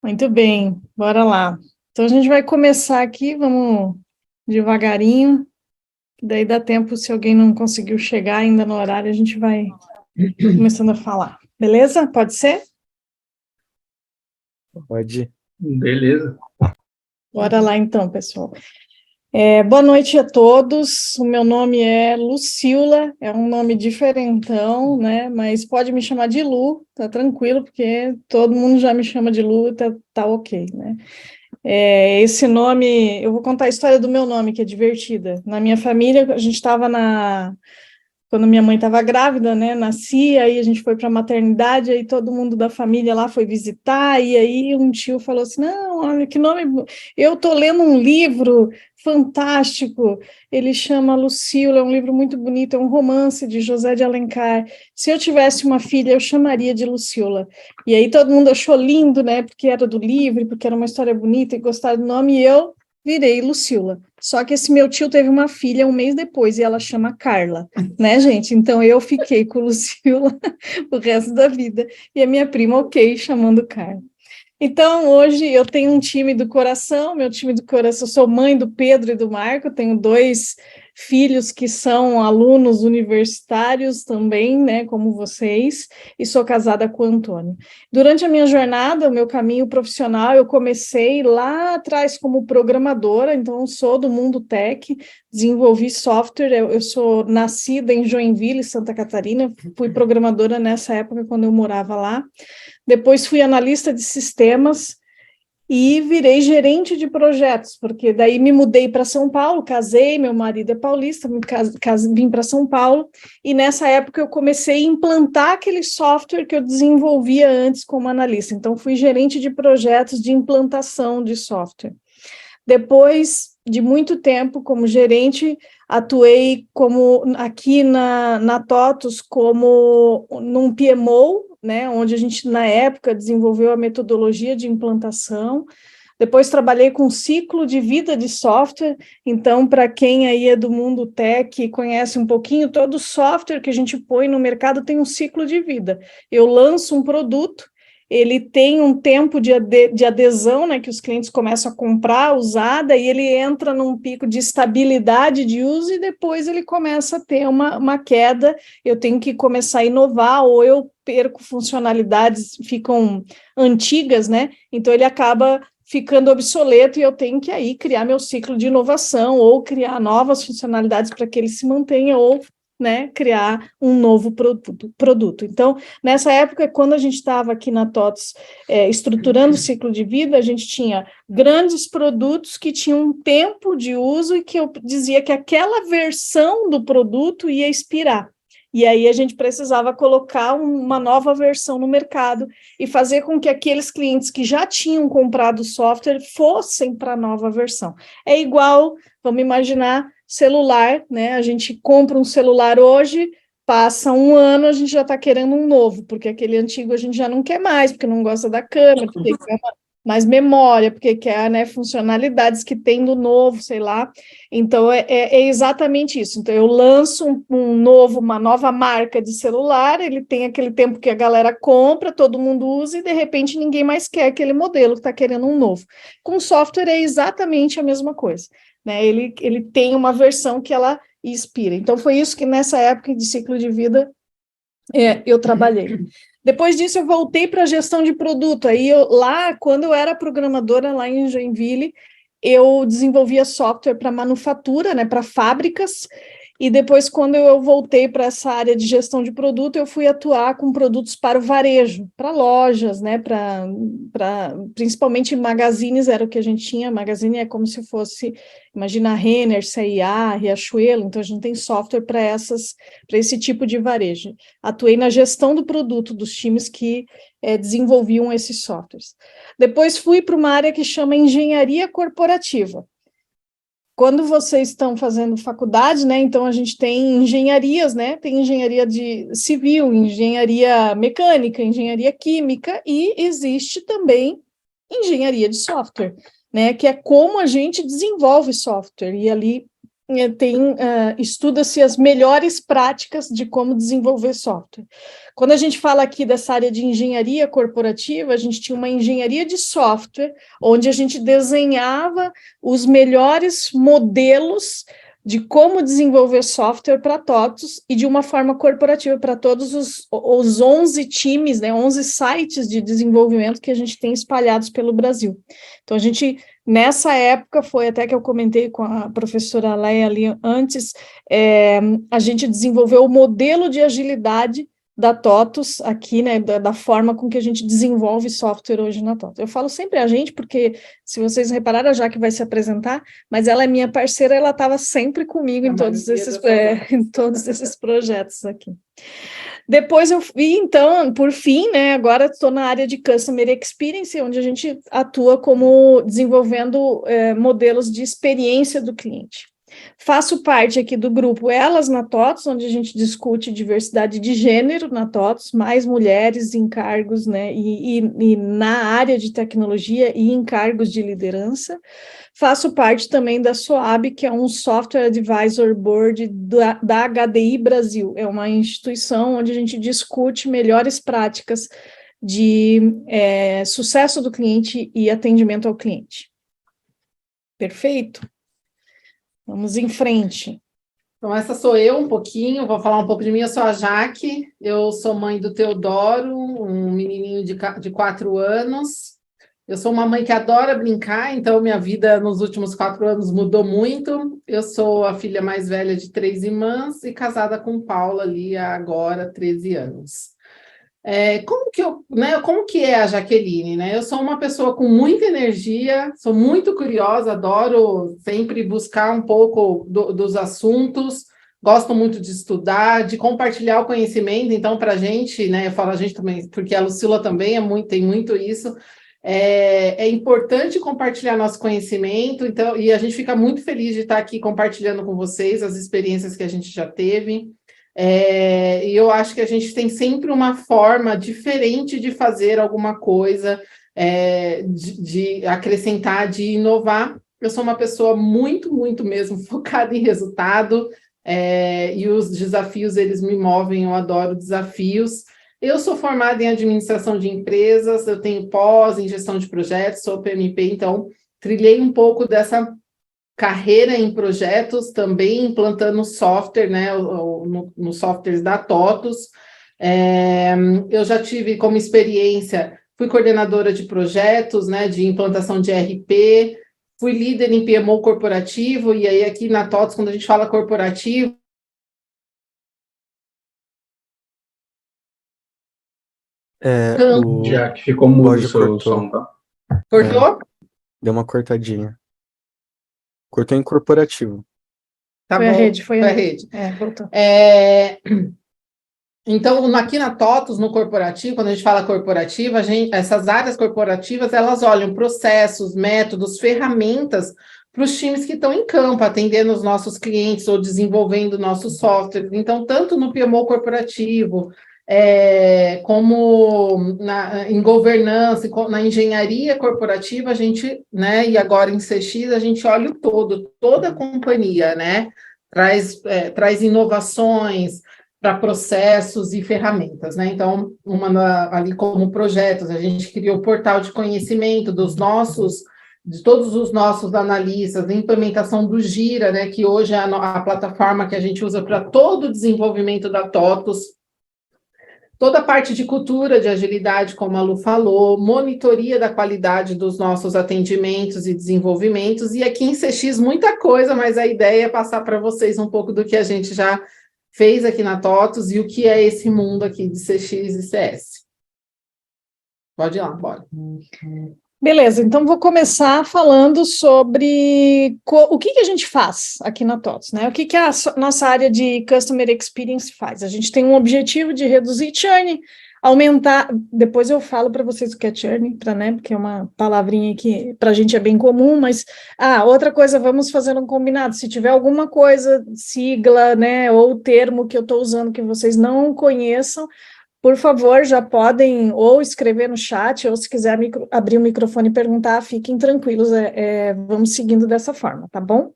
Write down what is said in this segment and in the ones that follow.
Muito bem, bora lá. Então a gente vai começar aqui, vamos devagarinho, daí dá tempo, se alguém não conseguiu chegar ainda no horário, a gente vai começando a falar. Beleza? Pode ser? Pode. Beleza. Bora lá então, pessoal. Boa noite a todos. O meu nome é Lucila, é um nome diferentão, né? Mas pode me chamar de Lu, tá tranquilo, porque todo mundo já me chama de Lu, tá ok, né? Esse nome, eu vou contar a história do meu nome, que é divertida. Na minha família, a gente estava quando minha mãe estava grávida, né, nasci, aí a gente foi para a maternidade, aí todo mundo da família lá foi visitar, e aí um tio falou assim, não, olha que nome, eu estou lendo um livro fantástico, ele chama Lucila, é um livro muito bonito, é um romance de José de Alencar, se eu tivesse uma filha, eu chamaria de Lucila, e aí todo mundo achou lindo, né, porque era do livro, porque era uma história bonita, e gostaram do nome, e eu virei Lucila. Só que esse meu tio teve uma filha um mês depois, e ela chama Carla, né, gente? Então eu fiquei com Lucila o resto da vida, e a minha prima, ok, chamando Carla. Então, hoje eu tenho um time do coração, meu time do coração, eu sou mãe do Pedro e do Marco, tenho dois filhos que são alunos universitários também, né, como vocês, e sou casada com o Antônio. Durante a minha jornada, o meu caminho profissional, eu comecei lá atrás como programadora, então eu sou do mundo tech, desenvolvi software, eu sou nascida em Joinville, Santa Catarina, fui programadora nessa época quando eu morava lá. Depois fui analista de sistemas e virei gerente de projetos, porque daí me mudei para São Paulo, casei, meu marido é paulista, vim para São Paulo, e nessa época eu comecei a implantar aquele software que eu desenvolvia antes como analista. Então, fui gerente de projetos de implantação de software. Depois de muito tempo como gerente, atuei como aqui na TOTUS como num PMO, né, onde a gente, na época, desenvolveu a metodologia de implantação. Depois trabalhei com ciclo de vida de software, então, para quem aí é do mundo tech e conhece um pouquinho, todo software que a gente põe no mercado tem um ciclo de vida. Eu lanço um produto, ele tem um tempo de adesão, né, que os clientes começam a comprar, usar, daí ele entra num pico de estabilidade de uso e depois ele começa a ter uma queda, eu tenho que começar a inovar ou eu perco funcionalidades, ficam antigas, né, então ele acaba ficando obsoleto e eu tenho que aí criar meu ciclo de inovação ou criar novas funcionalidades para que ele se mantenha ou, né, criar um novo produto. Então, nessa época, quando a gente estava aqui na TOTS estruturando o ciclo de vida, a gente tinha grandes produtos que tinham um tempo de uso e que eu dizia que aquela versão do produto ia expirar. E aí a gente precisava colocar uma nova versão no mercado e fazer com que aqueles clientes que já tinham comprado o software fossem para a nova versão. É igual, vamos imaginar, celular, né? A gente compra um celular hoje, passa um ano, a gente já está querendo um novo, porque aquele antigo a gente já não quer mais, porque não gosta da câmera, porque quer mais memória, porque quer, né, funcionalidades que tem do novo, sei lá. Então, é exatamente isso. Então, eu lanço uma nova marca de celular, ele tem aquele tempo que a galera compra, todo mundo usa, e de repente ninguém mais quer aquele modelo, está querendo um novo. Com software é exatamente a mesma coisa, né? Ele tem uma versão que ela expira. Então, foi isso que nessa época de ciclo de vida eu trabalhei. Depois disso, eu voltei para a gestão de produto. Aí, quando eu era programadora lá em Joinville, eu desenvolvia software para manufatura, né, para fábricas, e depois, quando eu voltei para essa área de gestão de produto, eu fui atuar com produtos para o varejo, para lojas, né, principalmente magazines, era o que a gente tinha. Magazine é como se fosse, imagina, Renner, C&A, Riachuelo, então a gente tem software para esse tipo de varejo. Atuei na gestão do produto dos times que desenvolviam esses softwares. Depois fui para uma área que chama engenharia corporativa. Quando vocês estão fazendo faculdade, né, então a gente tem engenharias, né, tem engenharia de civil, engenharia mecânica, engenharia química e existe também engenharia de software, né, que é como a gente desenvolve software, e ali estuda-se as melhores práticas de como desenvolver software. Quando a gente fala aqui dessa área de engenharia corporativa, a gente tinha uma engenharia de software, onde a gente desenhava os melhores modelos de como desenvolver software para TOTVS e de uma forma corporativa para todos os 11 times, né, 11 sites de desenvolvimento que a gente tem espalhados pelo Brasil. Então, a gente, nessa época, foi até que eu comentei com a professora Leia ali antes, a gente desenvolveu o modelo de agilidade da TOTVS aqui, né, da forma com que a gente desenvolve software hoje na TOTVS. Eu falo sempre a gente, porque, se vocês repararam, a Jaque vai se apresentar, mas ela é minha parceira, ela estava sempre comigo em todos esses projetos aqui. Depois eu vi, então, por fim, né, agora estou na área de Customer Experience, onde a gente atua como desenvolvendo modelos de experiência do cliente. Faço parte aqui do grupo Elas na TOTVS, onde a gente discute diversidade de gênero na TOTVS, mais mulheres em cargos, né, e na área de tecnologia e em cargos de liderança. Faço parte também da SOAB, que é um Software Advisor Board da HDI Brasil. É uma instituição onde a gente discute melhores práticas de sucesso do cliente e atendimento ao cliente. Perfeito? Vamos em frente. Então, essa sou eu um pouquinho, vou falar um pouco de mim. Eu sou a Jaque, eu sou mãe do Teodoro, um menininho de 4 anos. Eu sou uma mãe que adora brincar, então minha vida nos últimos 4 anos mudou muito. Eu sou a filha mais velha de 3 irmãs e casada com Paula ali há agora 13 anos. Como que é a Jaqueline, né? Eu sou uma pessoa com muita energia, sou muito curiosa, adoro sempre buscar um pouco dos assuntos, gosto muito de estudar, de compartilhar o conhecimento. Então, para a gente, né? Eu falo a gente também, porque a Lucila também tem muito isso. É importante compartilhar nosso conhecimento, então, e a gente fica muito feliz de estar aqui compartilhando com vocês as experiências que a gente já teve. E eu acho que a gente tem sempre uma forma diferente de fazer alguma coisa, de acrescentar, de inovar. Eu sou uma pessoa muito, muito mesmo focada em resultado, e os desafios, eles me movem, eu adoro desafios. Eu sou formada em administração de empresas, eu tenho pós em gestão de projetos, sou PMP, então trilhei um pouco dessa carreira em projetos, também implantando software, né, nos softwares da TOTVS. Eu já tive como experiência, fui coordenadora de projetos, né, de implantação de ERP, fui líder em PMO corporativo, e aí aqui na TOTVS, quando a gente fala corporativo, Já que ficou mudo o seu som, tá? Cortou? Deu uma cortadinha. Cortou em corporativo. Tá Foi bom, a rede, foi a rede. voltou. Então, aqui na TOTVS, no corporativo, quando a gente fala corporativo, essas áreas corporativas, elas olham processos, métodos, ferramentas para os times que estão em campo, atendendo os nossos clientes ou desenvolvendo nossos softwares. Então, tanto no PMO corporativo, como em governança, na engenharia corporativa, a gente, né, e agora em CX, a gente olha o todo, toda a companhia, né, traz inovações para processos e ferramentas, né? Então, ali como projetos, a gente criou o portal de conhecimento de todos os nossos analistas, a implementação do Gira, né, que hoje é a plataforma que a gente usa para todo o desenvolvimento da TOTVS, toda a parte de cultura, de agilidade, como a Lu falou, monitoria da qualidade dos nossos atendimentos e desenvolvimentos, e aqui em CX muita coisa, mas a ideia é passar para vocês um pouco do que a gente já fez aqui na TOTVS e o que é esse mundo aqui de CX e CS. Pode ir lá, bora. Beleza, então vou começar falando sobre o que a gente faz aqui na TOTVS, né? O que a nossa área de Customer Experience faz? A gente tem um objetivo de reduzir churn, aumentar, depois eu falo para vocês o que é churn, né, porque é uma palavrinha que para a gente é bem comum, mas, outra coisa, vamos fazer um combinado, se tiver alguma coisa, sigla, né, ou termo que eu estou usando que vocês não conheçam, por favor, já podem ou escrever no chat, ou se quiser abrir o microfone e perguntar, fiquem tranquilos, vamos seguindo dessa forma, tá bom?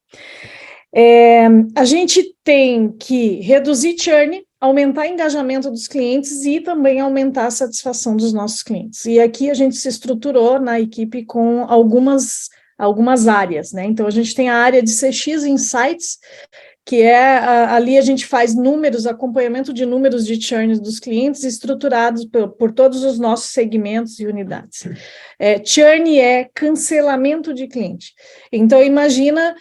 A gente tem que reduzir churn, aumentar o engajamento dos clientes e também aumentar a satisfação dos nossos clientes. E aqui a gente se estruturou na equipe com algumas áreas, né? Então, a gente tem a área de CX Insights, que ali a gente faz acompanhamento de números de churn dos clientes estruturados por todos os nossos segmentos e unidades. Churn é cancelamento de cliente. Então, imagina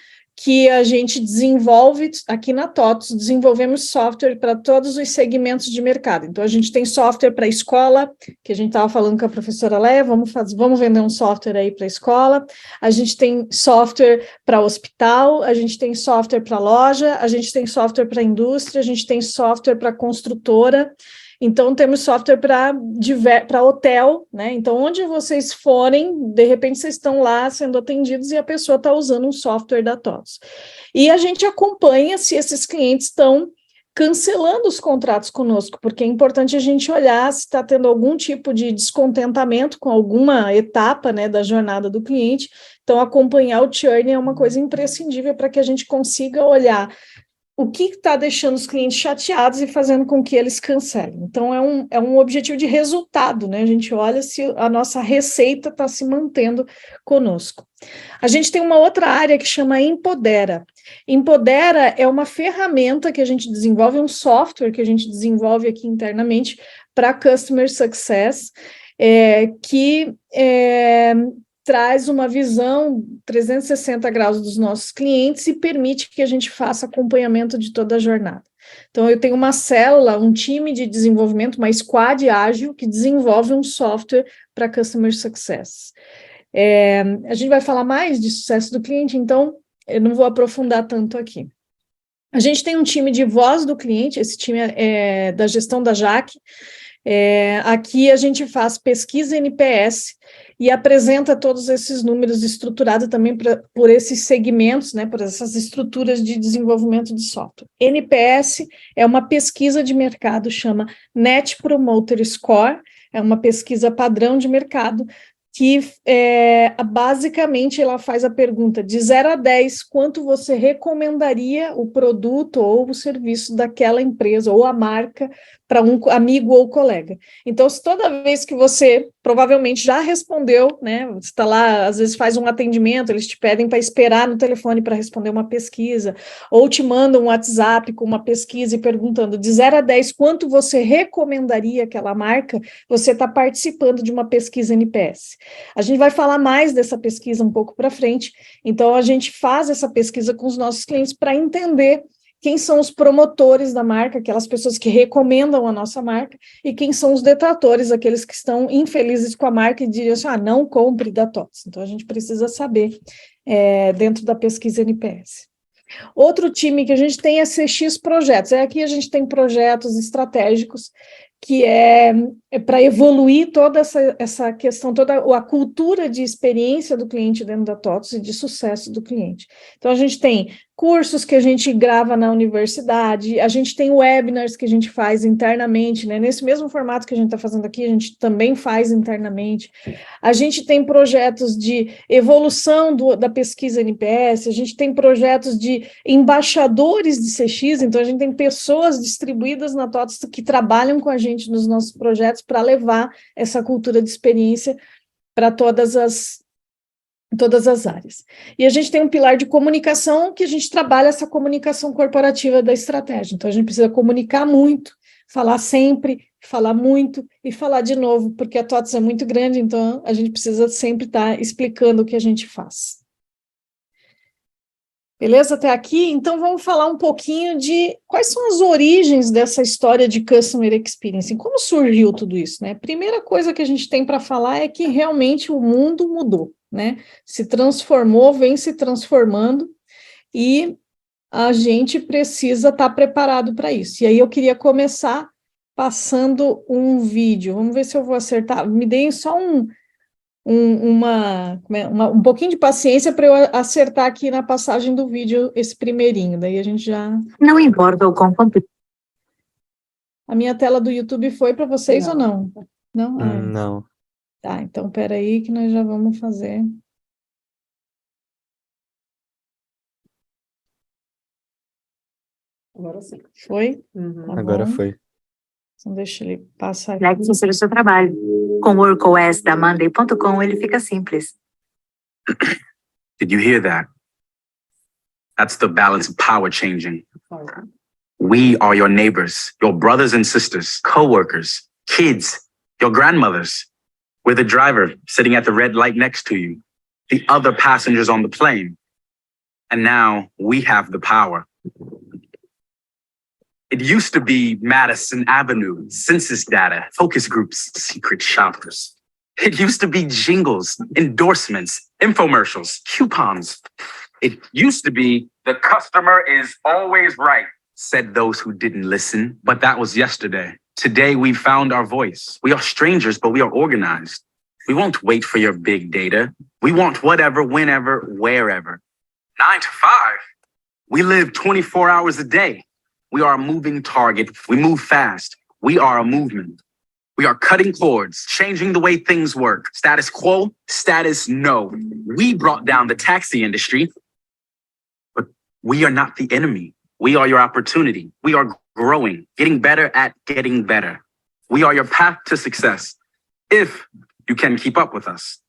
que a gente desenvolve, aqui na TOTVS, desenvolvemos software para todos os segmentos de mercado. Então, a gente tem software para escola, que a gente estava falando com a professora Léa, vamos vender um software aí para a escola. A gente tem software para hospital, a gente tem software para loja, a gente tem software para indústria, a gente tem software para construtora. Então, temos software para hotel, né? Então, onde vocês forem, de repente, vocês estão lá sendo atendidos e a pessoa está usando um software da TOTVS. E a gente acompanha se esses clientes estão cancelando os contratos conosco, porque é importante a gente olhar se está tendo algum tipo de descontentamento com alguma etapa, né, da jornada do cliente. Então, acompanhar o churn é uma coisa imprescindível para que a gente consiga olhar o que está deixando os clientes chateados e fazendo com que eles cancelem. Então, é um objetivo de resultado, né? A gente olha se a nossa receita está se mantendo conosco. A gente tem uma outra área que chama Empodera. Empodera é uma ferramenta que a gente desenvolve, um software que a gente desenvolve aqui internamente para Customer Success, que traz uma visão 360 graus dos nossos clientes e permite que a gente faça acompanhamento de toda a jornada. Então, eu tenho uma célula, um time de desenvolvimento, uma squad ágil, que desenvolve um software para Customer Success. A gente vai falar mais de sucesso do cliente, então eu não vou aprofundar tanto aqui. A gente tem um time de voz do cliente, esse time é da gestão da Jaque. Aqui a gente faz pesquisa NPS e apresenta todos esses números estruturados também por esses segmentos, né, por essas estruturas de desenvolvimento de software. NPS é uma pesquisa de mercado, chama Net Promoter Score, é uma pesquisa padrão de mercado, que basicamente ela faz a pergunta de 0 a 10, quanto você recomendaria o produto ou o serviço daquela empresa ou a marca para um amigo ou colega. Então, se toda vez que você provavelmente já respondeu, né, você está lá, às vezes faz um atendimento, eles te pedem para esperar no telefone para responder uma pesquisa, ou te mandam um WhatsApp com uma pesquisa e perguntando de 0 a 10, quanto você recomendaria aquela marca, você está participando de uma pesquisa NPS. A gente vai falar mais dessa pesquisa um pouco para frente, então a gente faz essa pesquisa com os nossos clientes para entender quem são os promotores da marca, aquelas pessoas que recomendam a nossa marca, e quem são os detratores, aqueles que estão infelizes com a marca e diriam assim, não compre da TOTVS. Então, a gente precisa saber dentro da pesquisa NPS. Outro time que a gente tem é CX Projetos. Aqui a gente tem projetos estratégicos que é para evoluir toda essa questão, toda a cultura de experiência do cliente dentro da TOTVS e de sucesso do cliente. Então, a gente tem cursos que a gente grava na universidade, a gente tem webinars que a gente faz internamente, né? Nesse mesmo formato que a gente está fazendo aqui, a gente também faz internamente. A gente tem projetos de evolução da pesquisa NPS, a gente tem projetos de embaixadores de CX, então a gente tem pessoas distribuídas na TOTVS que trabalham com a gente nos nossos projetos para levar essa cultura de experiência para todas as áreas. E a gente tem um pilar de comunicação que a gente trabalha essa comunicação corporativa da estratégia. Então, a gente precisa comunicar muito, falar sempre, falar muito e falar de novo, porque a TOTVS é muito grande, então a gente precisa sempre estar explicando o que a gente faz. Beleza até aqui? Então vamos falar um pouquinho de quais são as origens dessa história de Customer Experience, como surgiu tudo isso, né? Primeira coisa que a gente tem para falar é que realmente o mundo mudou, né? Se transformou, vem se transformando e a gente precisa estar preparado para isso. E aí eu queria começar passando um vídeo. Vamos ver se eu vou acertar. Me deem só um pouquinho de paciência para eu acertar aqui na passagem do vídeo esse primeirinho, daí a gente já... Não importa o quão complicado. A minha tela do YouTube foi para vocês ou não? Não? Não. Tá, então espera aí que nós já vamos fazer... Agora sim. Foi? Uhum. Tá Agora bom. foi. Então, deixa ele passar aqui. Flex ser o seu trabalho. Com o WorkOS da Monday.com, ele fica simples. Did you hear that? That's the balance of power changing. Fala. We are your neighbors, your brothers and sisters, coworkers, kids, your grandmothers. We're the driver sitting at the red light next to you, the other passengers on the plane. And now we have the power. It used to be Madison Avenue, census data, focus groups, secret shoppers. It used to be jingles, endorsements, infomercials, coupons. It used to be the customer is always right, said those who didn't listen, but that was yesterday. Today we found our voice. We are strangers, but we are organized. We won't wait for your big data. We want whatever, whenever, wherever. 9 to 5. We live 24 hours a day. We are a moving target. We move fast. We are a movement. We are cutting cords, changing the way things work. Status quo, status no. We brought down the taxi industry, but we are not the enemy. We are your opportunity. We are growing, getting better at getting better. We are your path to success. If you can keep up with us,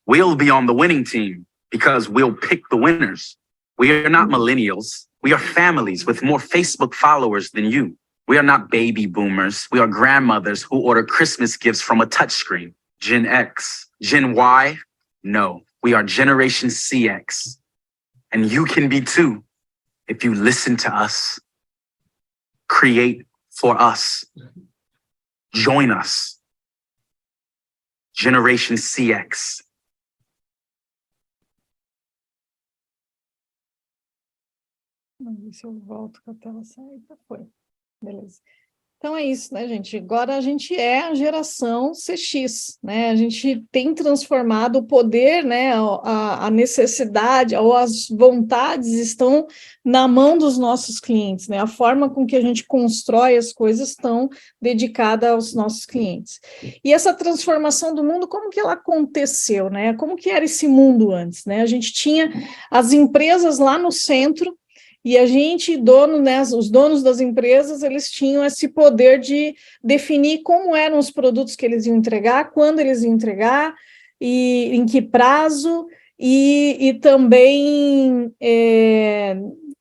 we'll be on the winning team because we'll pick the winners. We are not millennials. We are families with more Facebook followers than you. We are not baby boomers. We are grandmothers who order Christmas gifts from a touchscreen. Gen X, Gen Y, no. We are Generation CX. And you can be too if you listen to us. Create for us. Join us. Generation CX. Vamos ver se eu volto com a tela saída. Foi. Beleza. Então é isso, né, gente? Agora a gente é a geração CX, né? A gente tem transformado o poder, né? A necessidade ou as vontades estão na mão dos nossos clientes, né? A forma com que a gente constrói as coisas estão dedicada aos nossos clientes. E essa transformação do mundo, como que ela aconteceu, né? Como que era esse mundo antes, né? A gente tinha as empresas lá no centro. E a gente, os donos das empresas, eles tinham esse poder de definir como eram os produtos que eles iam entregar, quando eles iam entregar, e em que prazo, e também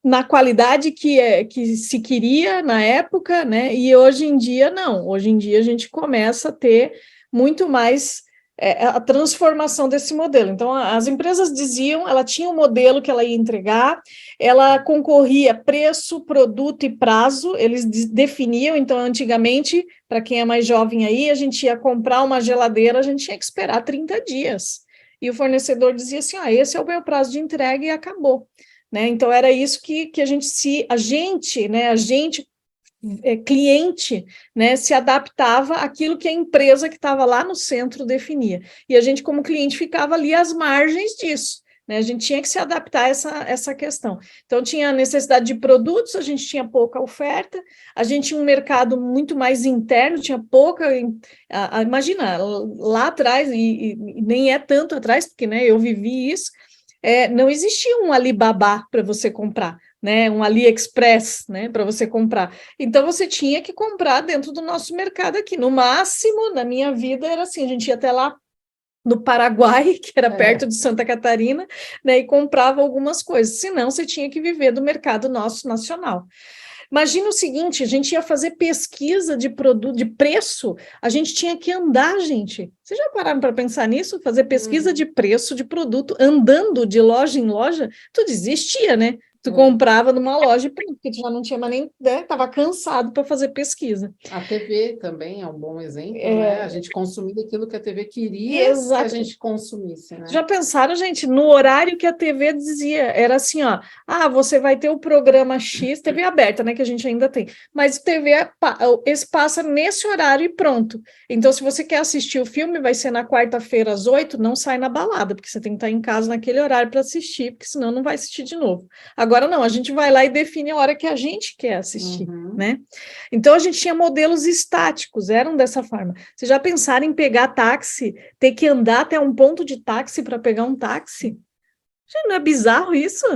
na qualidade que se queria na época, né? E hoje em dia, não. Hoje em dia a gente começa a ter muito mais a transformação desse modelo. Então, as empresas diziam, ela tinha um modelo que ela ia entregar, ela concorria preço, produto e prazo, eles definiam. Então, antigamente, para quem é mais jovem aí, a gente ia comprar uma geladeira, a gente tinha que esperar 30 dias. E o fornecedor dizia assim, esse é o meu prazo de entrega e acabou. Né? Então, era isso que a gente cliente, né, se adaptava àquilo que a empresa que estava lá no centro definia. E a gente, como cliente, ficava ali às margens disso. Né? A gente tinha que se adaptar a essa questão. Então, tinha a necessidade de produtos, a gente tinha pouca oferta, a gente tinha um mercado muito mais interno, tinha pouca... imagina, lá atrás, e nem é tanto atrás, porque né, eu vivi isso, não existia um Alibaba para você comprar. Né, um AliExpress, né, para você comprar. Então, você tinha que comprar dentro do nosso mercado aqui. No máximo, na minha vida, era assim, a gente ia até lá no Paraguai, que era perto de Santa Catarina, né, e comprava algumas coisas. Senão, você tinha que viver do mercado nosso nacional. Imagina o seguinte, a gente ia fazer pesquisa de produto, de preço, a gente tinha que andar, gente. Vocês já pararam para pensar nisso? Fazer pesquisa de preço de produto, andando de loja em loja? Tudo existia, né? Tu comprava numa loja, porque tu já não tinha mais nem, né? Estava cansado para fazer pesquisa. A TV também é um bom exemplo, né? A gente consumia aquilo que a TV queria que a gente consumisse, né? Já pensaram, gente, no horário que a TV dizia, era assim, você vai ter o programa X, TV aberta, né, que a gente ainda tem, mas esse passa nesse horário e pronto. Então, se você quer assistir o filme, vai ser na quarta-feira às 8, não sai na balada, porque você tem que estar em casa naquele horário para assistir, porque senão não vai assistir de novo. Agora não, a gente vai lá e define a hora que a gente quer assistir, né? Então, a gente tinha modelos estáticos, eram dessa forma. Vocês já pensaram em pegar táxi, ter que andar até um ponto de táxi para pegar um táxi? Já não é bizarro isso?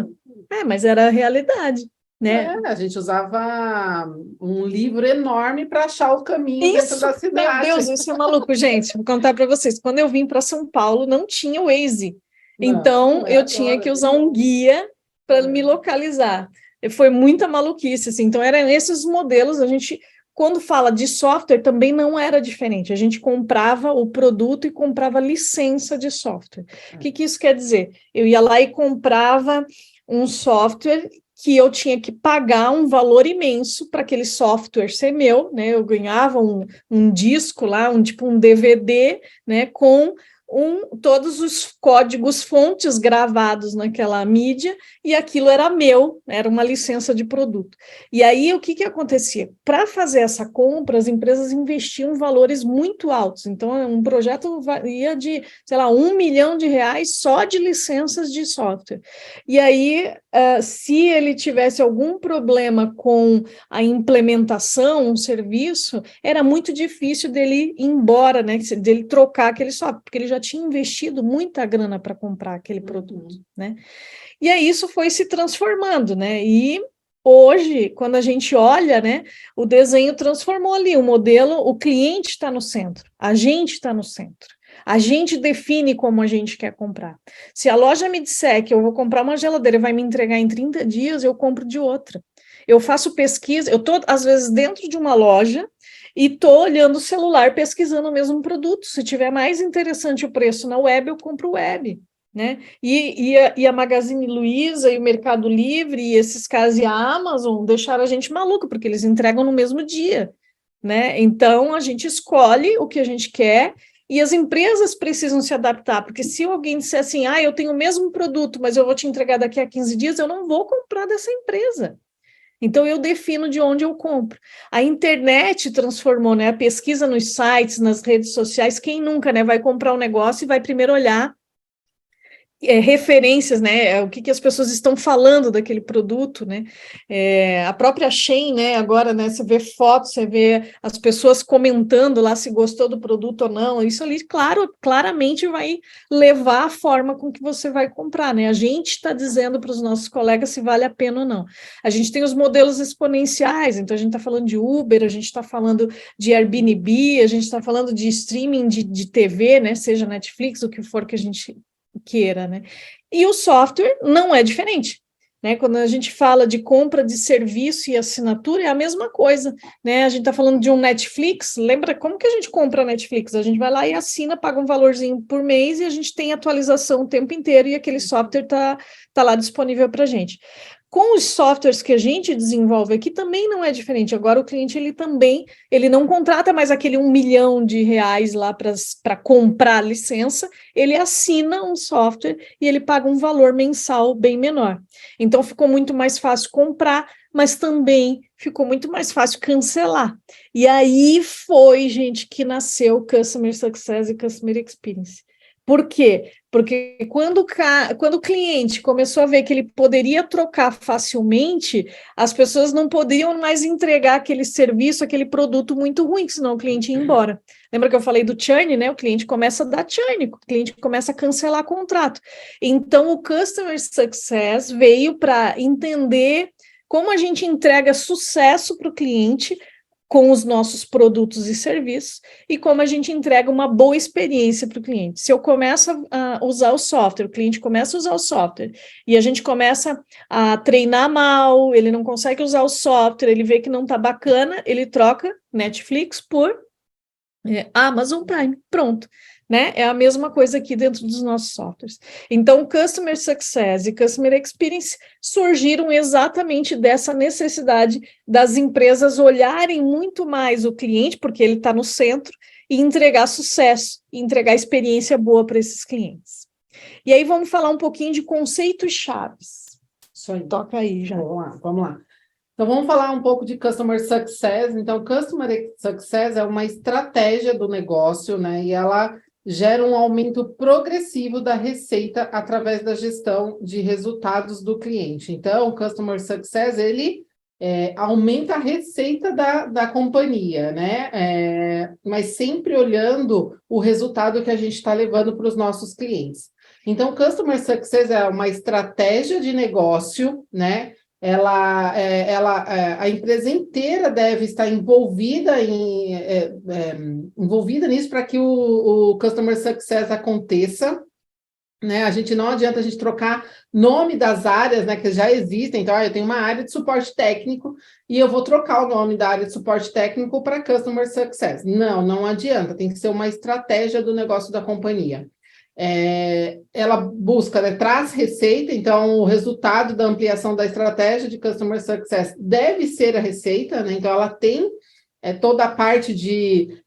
Mas era a realidade, né? A gente usava um livro enorme para achar o caminho dentro da Meu cidade. Deus, isso é maluco, gente. Vou contar para vocês. Quando eu vim para São Paulo, não tinha o Waze. Então, eu tinha que usar um guia para me localizar. E foi muita maluquice, assim. Então, eram esses modelos. A gente, quando fala de software, também não era diferente. A gente comprava o produto e comprava licença de software. O que isso quer dizer? Eu ia lá e comprava um software que eu tinha que pagar um valor imenso para aquele software ser meu, né? Eu ganhava um disco lá, tipo um DVD, né? Com todos os códigos fontes gravados naquela mídia, e aquilo era meu, era uma licença de produto. E aí, o que acontecia? Para fazer essa compra, as empresas investiam valores muito altos. Então, um projeto ia de, sei lá, R$1 milhão só de licenças de software. E aí, se ele tivesse algum problema com a implementação, um serviço, era muito difícil dele ir embora, né? Dele trocar aquele software, porque ele já tinha investido muita grana para comprar aquele produto, né? E aí isso foi se transformando, né? E hoje, quando a gente olha, né, o desenho transformou ali, o modelo, o cliente está no centro, a gente está no centro. A gente define como a gente quer comprar. Se a loja me disser que eu vou comprar uma geladeira e vai me entregar em 30 dias, eu compro de outra. Eu faço pesquisa, eu estou, às vezes, dentro de uma loja e estou olhando o celular, pesquisando o mesmo produto. Se tiver mais interessante o preço na web, eu compro web, né? E a Magazine Luiza e o Mercado Livre e esses caras e a Amazon deixaram a gente maluco, porque eles entregam no mesmo dia, né? Então, a gente escolhe o que a gente quer e as empresas precisam se adaptar, porque se alguém disser assim, eu tenho o mesmo produto, mas eu vou te entregar daqui a 15 dias, eu não vou comprar dessa empresa. Então, eu defino de onde eu compro. A internet transformou, né? A pesquisa nos sites, nas redes sociais. Quem nunca, né? Vai comprar um negócio e vai primeiro olhar referências, né? O que as pessoas estão falando daquele produto, né? A própria Shein, né? Agora, né? Você vê fotos, você vê as pessoas comentando lá se gostou do produto ou não. Isso ali, claro, claramente vai levar a forma com que você vai comprar, né? A gente está dizendo para os nossos colegas se vale a pena ou não. A gente tem os modelos exponenciais, então a gente está falando de Uber, a gente está falando de Airbnb, a gente está falando de streaming de TV, né? Seja Netflix, o que for que a gente queira, né? E o software não é diferente, né? Quando a gente fala de compra de serviço e assinatura, é a mesma coisa, né? A gente está falando de um Netflix, lembra como que a gente compra a Netflix? A gente vai lá e assina, paga um valorzinho por mês e a gente tem atualização o tempo inteiro e aquele software tá lá disponível para a gente. Com os softwares que a gente desenvolve aqui também não é diferente. Agora o cliente ele não contrata mais aquele R$1 milhão lá para comprar a licença, ele assina um software e ele paga um valor mensal bem menor. Então ficou muito mais fácil comprar, mas também ficou muito mais fácil cancelar. E aí foi, gente, que nasceu o Customer Success e Customer Experience. Por quê? Porque quando o cliente começou a ver que ele poderia trocar facilmente, as pessoas não podiam mais entregar aquele serviço, aquele produto muito ruim, senão o cliente ia embora. Lembra que eu falei do churn, né? O cliente começa a dar churn, o cliente começa a cancelar contrato. Então, o Customer Success veio para entender como a gente entrega sucesso para o cliente com os nossos produtos e serviços, e como a gente entrega uma boa experiência para o cliente. Se eu começo a usar o software, o cliente começa a usar o software, e a gente começa a treinar mal, ele não consegue usar o software, ele vê que não está bacana, ele troca Netflix por Amazon Prime, pronto. Né? É a mesma coisa aqui dentro dos nossos softwares. Então, Customer Success e Customer Experience surgiram exatamente dessa necessidade das empresas olharem muito mais o cliente, porque ele está no centro, e entregar sucesso, e entregar experiência boa para esses clientes. E aí vamos falar um pouquinho de conceitos chaves. Isso aí. Toca aí, já. Vamos lá. Então, vamos falar um pouco de Customer Success. Então, Customer Success é uma estratégia do negócio, né? E ela gera um aumento progressivo da receita através da gestão de resultados do cliente. Então, o Customer Success, ele aumenta a receita da companhia, né? Mas sempre olhando o resultado que a gente está levando para os nossos clientes. Então, o Customer Success é uma estratégia de negócio, né? a empresa inteira deve estar envolvida nisso para que o Customer Success aconteça, né? Não adianta a gente trocar nome das áreas, né, que já existem. Então, eu tenho uma área de suporte técnico e eu vou trocar o nome da área de suporte técnico para Customer Success. Não adianta, tem que ser uma estratégia do negócio da companhia. Ela busca, né, traz receita, então o resultado da ampliação da estratégia de Customer Success deve ser a receita, né? Então ela tem toda a parte de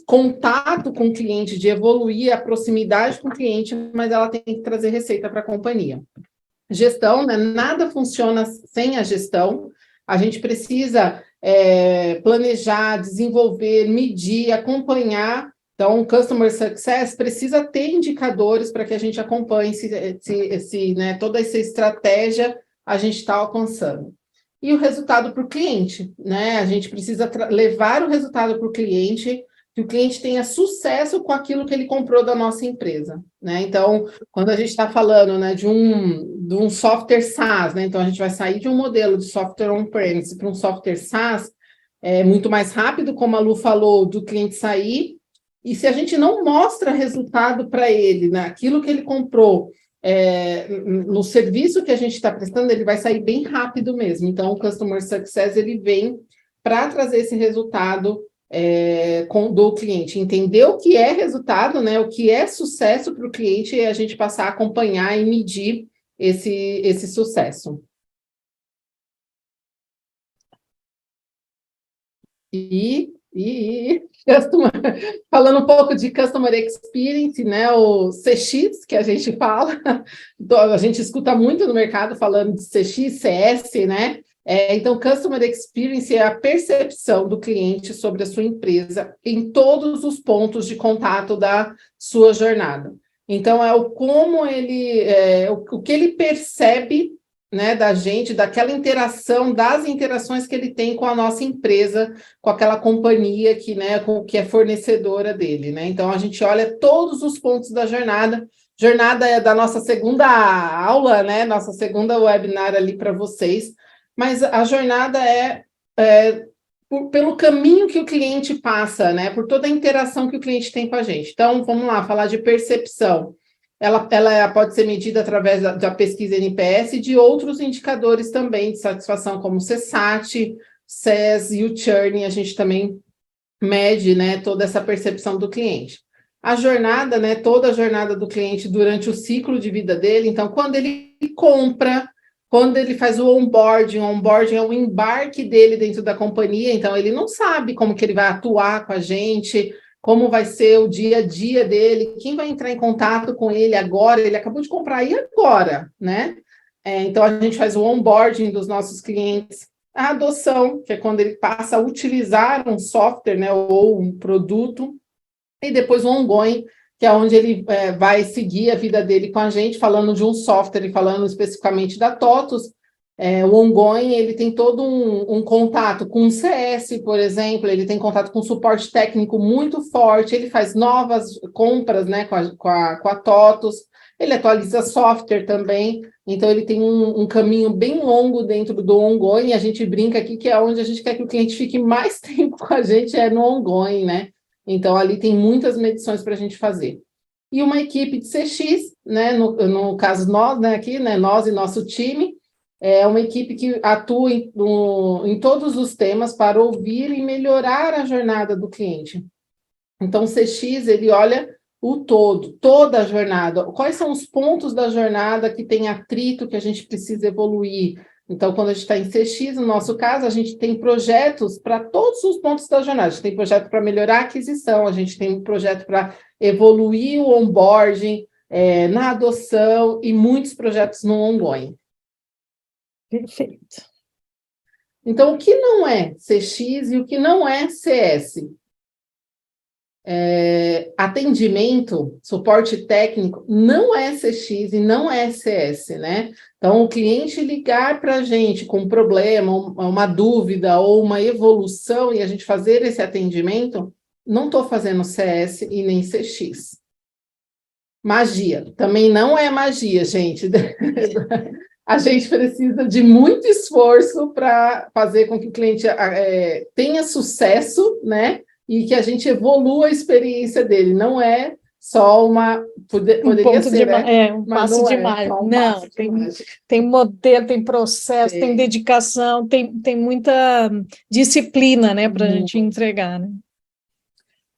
contato com o cliente, de evoluir a proximidade com o cliente, mas ela tem que trazer receita para a companhia. Gestão, né? Nada funciona sem a gestão. A gente precisa planejar, desenvolver, medir, acompanhar. Então, o Customer Success precisa ter indicadores para que a gente acompanhe né, toda essa estratégia a gente está alcançando. E o resultado para o cliente, né? A gente precisa levar o resultado para o cliente, que o cliente tenha sucesso com aquilo que ele comprou da nossa empresa, né? Então, quando a gente está falando, né, de um software SaaS, né? Então, a gente vai sair de um modelo de software on-premise para um software SaaS, muito mais rápido, como a Lu falou, do cliente sair. E se a gente não mostra resultado para ele, né, aquilo que ele comprou, no serviço que a gente está prestando, ele vai sair bem rápido mesmo. Então, o Customer Success, ele vem para trazer esse resultado do cliente. Entender o que é resultado, né, o que é sucesso para o cliente, e a gente passar a acompanhar e medir esse sucesso. Falando um pouco de Customer Experience, né, o CX, que a gente fala, a gente escuta muito no mercado falando de CX, CS, né? Então, Customer Experience é a percepção do cliente sobre a sua empresa em todos os pontos de contato da sua jornada. Então, o que ele percebe, né, da gente, daquela interação, das interações que ele tem com a nossa empresa, com aquela companhia que é fornecedora dele, né? Então, a gente olha todos os pontos da jornada. Jornada é da nossa segunda aula, né? Nossa segunda webinar ali para vocês. Mas a jornada pelo caminho que o cliente passa, né? Por toda a interação que o cliente tem com a gente. Então, vamos lá, falar de percepção. Ela pode ser medida através da pesquisa NPS e de outros indicadores também de satisfação, como o CSAT, CES e o Churn. A gente também mede, né, toda essa percepção do cliente. A jornada, né, toda a jornada do cliente durante o ciclo de vida dele. Então, quando ele compra, quando ele faz o onboarding é o embarque dele dentro da companhia. Então, ele não sabe como que ele vai atuar com a gente, como vai ser o dia a dia dele, quem vai entrar em contato com ele agora, ele acabou de comprar, e agora, né? Então, a gente faz o onboarding dos nossos clientes, a adoção, que é quando ele passa a utilizar um software, né, ou um produto, e depois o ongoing, que é onde ele vai seguir a vida dele com a gente, falando de um software e falando especificamente da TOTUS. O ongoing, ele tem todo um contato com o CS, por exemplo, ele tem contato com suporte técnico muito forte, ele faz novas compras, né, com a TOTUS, ele atualiza software também, então ele tem um caminho bem longo dentro do ongoing. A gente brinca aqui que é onde a gente quer que o cliente fique mais tempo com a gente, no ongoing, né? Então ali tem muitas medições para a gente fazer. E uma equipe de CX, né, no caso nós, né, aqui, né, nós e nosso time, é uma equipe que atua em todos os temas para ouvir e melhorar a jornada do cliente. Então, o CX, ele olha o todo, toda a jornada. Quais são os pontos da jornada que tem atrito, que a gente precisa evoluir? Então, quando a gente está em CX, no nosso caso, a gente tem projetos para todos os pontos da jornada. A gente tem projeto para melhorar a aquisição, a gente tem um projeto para evoluir o onboarding, na adoção, e muitos projetos no ongoing. Perfeito. Então, o que não é CX e o que não é CS? Atendimento, suporte técnico, não é CX e não é CS, né? Então, o cliente ligar para a gente com um problema, uma dúvida ou uma evolução, e a gente fazer esse atendimento, não estou fazendo CS e nem CX. Magia, também não é magia, gente. a gente precisa de muito esforço para fazer com que o cliente tenha sucesso, né? E que a gente evolua a experiência dele. Não é só poderia ser, né? Um Mas passo não de é mágica. só um Não, passo de mágica. tem modelo, tem processo, tem dedicação, tem muita disciplina, né, para a gente entregar, né?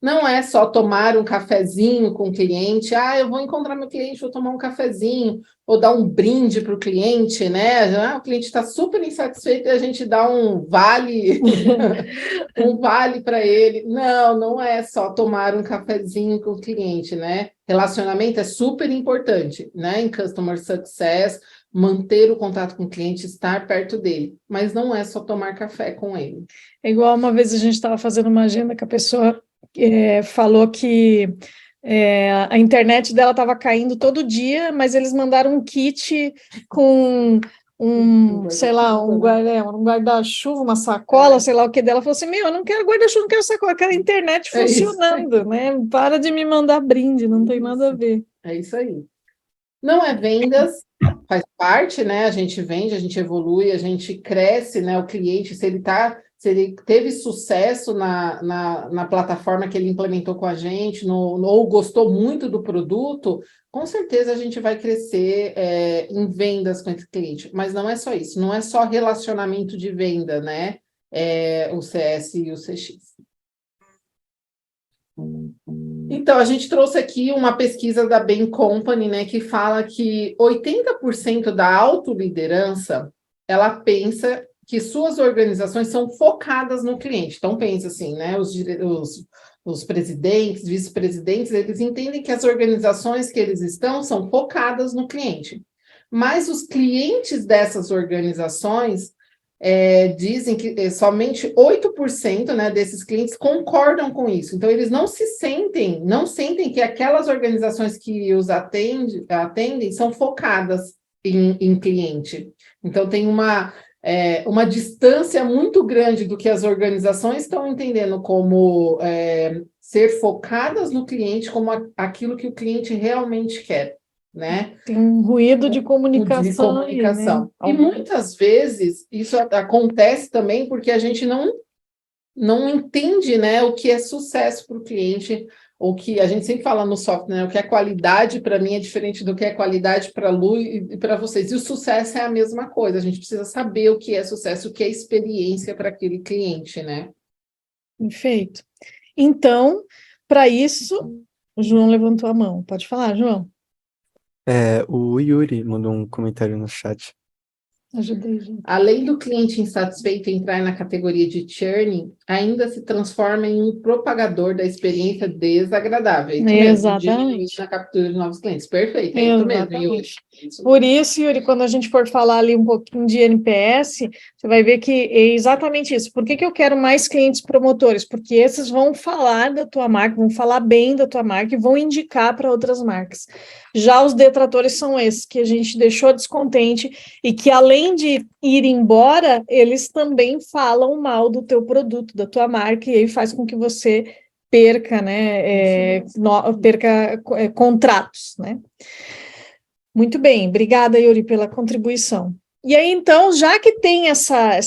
Não é só tomar um cafezinho com o cliente. Eu vou encontrar meu cliente, vou tomar um cafezinho, ou dar um brinde para o cliente, né? O cliente está super insatisfeito e a gente dá um vale, um vale para ele. Não é só tomar um cafezinho com o cliente, né? Relacionamento é super importante, né? Em Customer Success, manter o contato com o cliente, estar perto dele. Mas não é só tomar café com ele. É igual uma vez a gente estava fazendo uma agenda que a pessoa falou que a internet dela estava caindo todo dia, mas eles mandaram um kit com sei lá, um guarda-chuva, uma sacola, sei lá o que dela. Falou assim, eu não quero guarda-chuva, não quero sacola, eu quero a internet funcionando, né? Para de me mandar brinde, não tem nada a ver. É isso aí. Não é vendas, faz parte, né? A gente vende, a gente evolui, a gente cresce, né? O cliente, se ele teve sucesso na plataforma que ele implementou com a gente, ou gostou muito do produto, com certeza a gente vai crescer em vendas com esse cliente. Mas não é só isso, não é só relacionamento de venda, né? O CS e o CX. Então, a gente trouxe aqui uma pesquisa da Bain Company, né, que fala que 80% da autoliderança, ela pensa que suas organizações são focadas no cliente. Então, pensa assim, né, os presidentes, vice-presidentes, eles entendem que as organizações que eles estão são focadas no cliente. Mas os clientes dessas organizações dizem que somente 8%, né, desses clientes concordam com isso. Então, eles não sentem que aquelas organizações que os atendem são focadas em cliente. Então, tem uma distância muito grande do que as organizações estão entendendo como ser focadas no cliente, como aquilo que o cliente realmente quer. Né? Tem um ruído de comunicação. Aí, né? E muitas vezes isso acontece também porque a gente não entende, né, o que é sucesso para o cliente, o que a gente sempre fala no software, né, o que é qualidade para mim é diferente do que é qualidade para a Lu e para vocês. E o sucesso é a mesma coisa, a gente precisa saber o que é sucesso, o que é experiência para aquele cliente, né? Perfeito. Então, para isso, o João levantou a mão. Pode falar, João? O Yuri mandou um comentário no chat. Ajudei, gente. Além do cliente insatisfeito entrar na categoria de churning, ainda se transforma em um propagador da experiência desagradável. Exatamente. Na captura de novos clientes. Perfeito, é isso mesmo, Yuri. Por isso, Yuri, quando a gente for falar ali um pouquinho de NPS, você vai ver que é exatamente isso. Por que eu quero mais clientes promotores? Porque esses vão falar da tua marca, vão falar bem da tua marca e vão indicar para outras marcas. Já os detratores são esses, que a gente deixou descontente e que, além de ir embora, eles também falam mal do teu produto, da tua marca, e aí faz com que você perca, né, perca contratos, né? Muito bem, obrigada, Yuri, pela contribuição. E aí, então, já que tem essa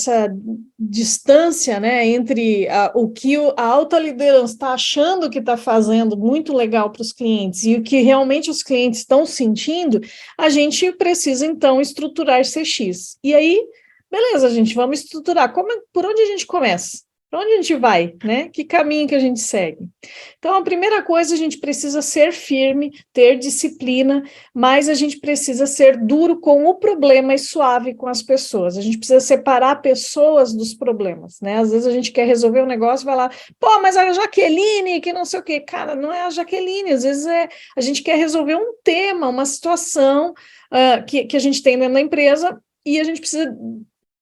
distância, né, entre o que a alta liderança está achando que está fazendo muito legal para os clientes e o que realmente os clientes estão sentindo, a gente precisa, então, estruturar CX. E aí, beleza, gente, vamos estruturar. Por onde a gente começa? Para onde a gente vai, né? Que caminho que a gente segue? Então, a primeira coisa, a gente precisa ser firme, ter disciplina, mas a gente precisa ser duro com o problema e suave com as pessoas. A gente precisa separar pessoas dos problemas, né? Às vezes a gente quer resolver um negócio e vai lá, pô, mas a Jaqueline, que não sei o quê. Cara, não é a Jaqueline, às vezes a gente quer resolver um tema, uma situação que a gente tem dentro da empresa e a gente precisa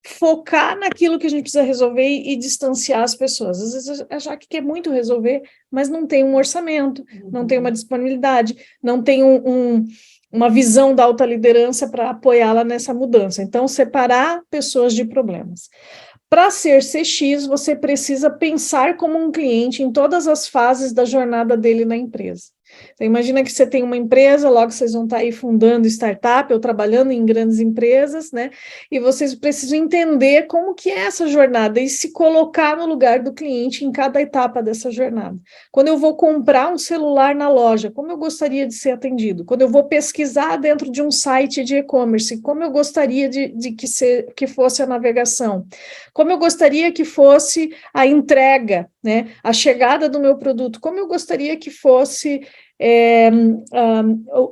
focar naquilo que a gente precisa resolver e distanciar as pessoas. Às vezes a Jaque quer muito resolver, mas não tem um orçamento, não tem uma disponibilidade, não tem uma visão da alta liderança para apoiá-la nessa mudança. Então, separar pessoas de problemas. Para ser CX, você precisa pensar como um cliente em todas as fases da jornada dele na empresa. Então, imagina que você tem uma empresa, logo vocês vão estar aí fundando startup ou trabalhando em grandes empresas, né? E vocês precisam entender como que é essa jornada e se colocar no lugar do cliente em cada etapa dessa jornada. Quando eu vou comprar um celular na loja, como eu gostaria de ser atendido? Quando eu vou pesquisar dentro de um site de e-commerce, como eu gostaria de que fosse a navegação? Como eu gostaria que fosse a entrega, né? A chegada do meu produto? Como eu gostaria que fosse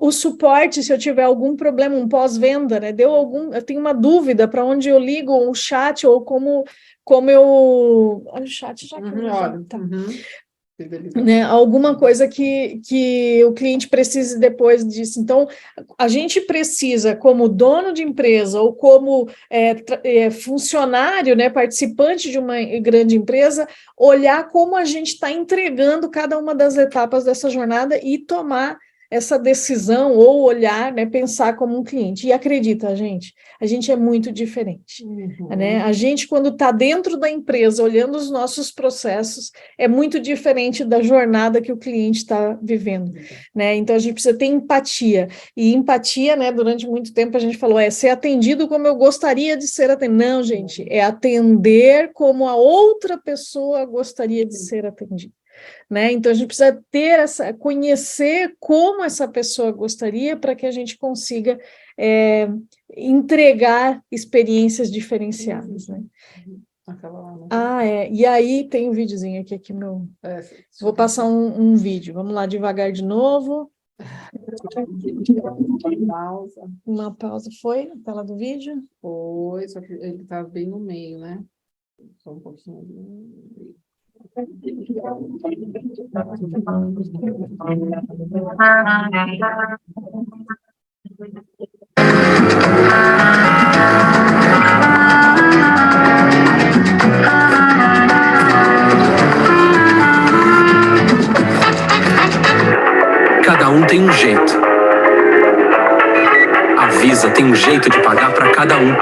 o suporte se eu tiver algum problema, um pós-venda, né? Eu tenho uma dúvida para onde eu ligo um chat ou como eu... Olha o chat já. Olha, Tá. Fidelidade. Né, alguma coisa que o cliente precise depois disso. Então, a gente precisa, como dono de empresa ou como funcionário, né, participante de uma grande empresa, olhar como a gente está entregando cada uma das etapas dessa jornada e tomar essa decisão ou olhar, né, pensar como um cliente. E acredita, a gente é muito diferente. Né? A gente, quando está dentro da empresa, olhando os nossos processos, é muito diferente da jornada que o cliente está vivendo. Né? Então, a gente precisa ter empatia. E empatia, né, durante muito tempo, a gente falou, ser atendido como eu gostaria de ser atendido. Não, gente, é atender como a outra pessoa gostaria de ser atendida. Né? Então, a gente precisa conhecer como essa pessoa gostaria para que a gente consiga entregar experiências diferenciadas. Né? E aí tem um videozinho aqui meu. Vou passar um vídeo. Vamos lá, devagar de novo. Uma pausa. Foi a tela do vídeo? Foi, só que ele está bem no meio, né? Só um pouquinho ali. Cada um tem um jeito. A Visa tem um jeito de pagar para cada um.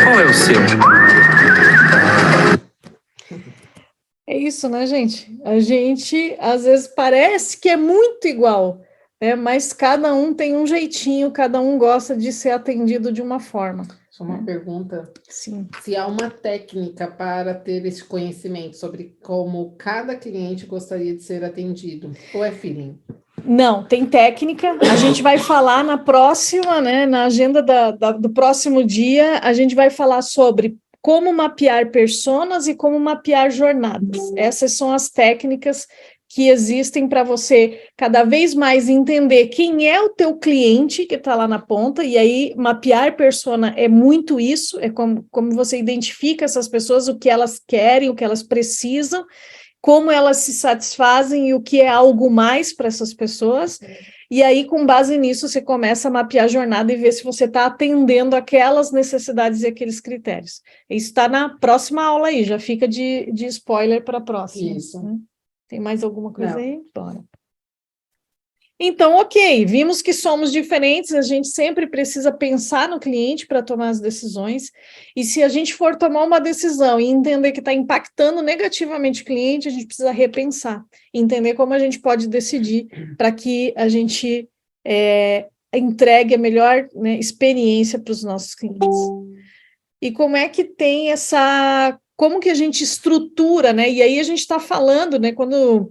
Qual é o seu? É isso, né, gente? A gente, às vezes, parece que é muito igual, né? Mas cada um tem um jeitinho, cada um gosta de ser atendido de uma forma. Só uma pergunta. Sim. Se há uma técnica para ter esse conhecimento sobre como cada cliente gostaria de ser atendido, ou é feeling? Não, tem técnica. A gente vai falar na próxima, né? Na agenda do próximo dia, a gente vai falar sobre como mapear personas e como mapear jornadas. Essas são as técnicas que existem para você cada vez mais entender quem é o teu cliente que está lá na ponta, e aí mapear persona é muito isso, é como você identifica essas pessoas, o que elas querem, o que elas precisam, como elas se satisfazem e o que é algo mais para essas pessoas. E aí, com base nisso, você começa a mapear a jornada e ver se você está atendendo aquelas necessidades e aqueles critérios. Isso está na próxima aula aí, já fica de spoiler para a próxima. Isso. Né? Tem mais alguma coisa Não. aí? Bora. Então, ok, vimos que somos diferentes, a gente sempre precisa pensar no cliente para tomar as decisões, e se a gente for tomar uma decisão e entender que está impactando negativamente o cliente, a gente precisa repensar, entender como a gente pode decidir para que a gente entregue a melhor, né, experiência para os nossos clientes. E como é que tem como que a gente estrutura, né? E aí a gente está falando, né? Quando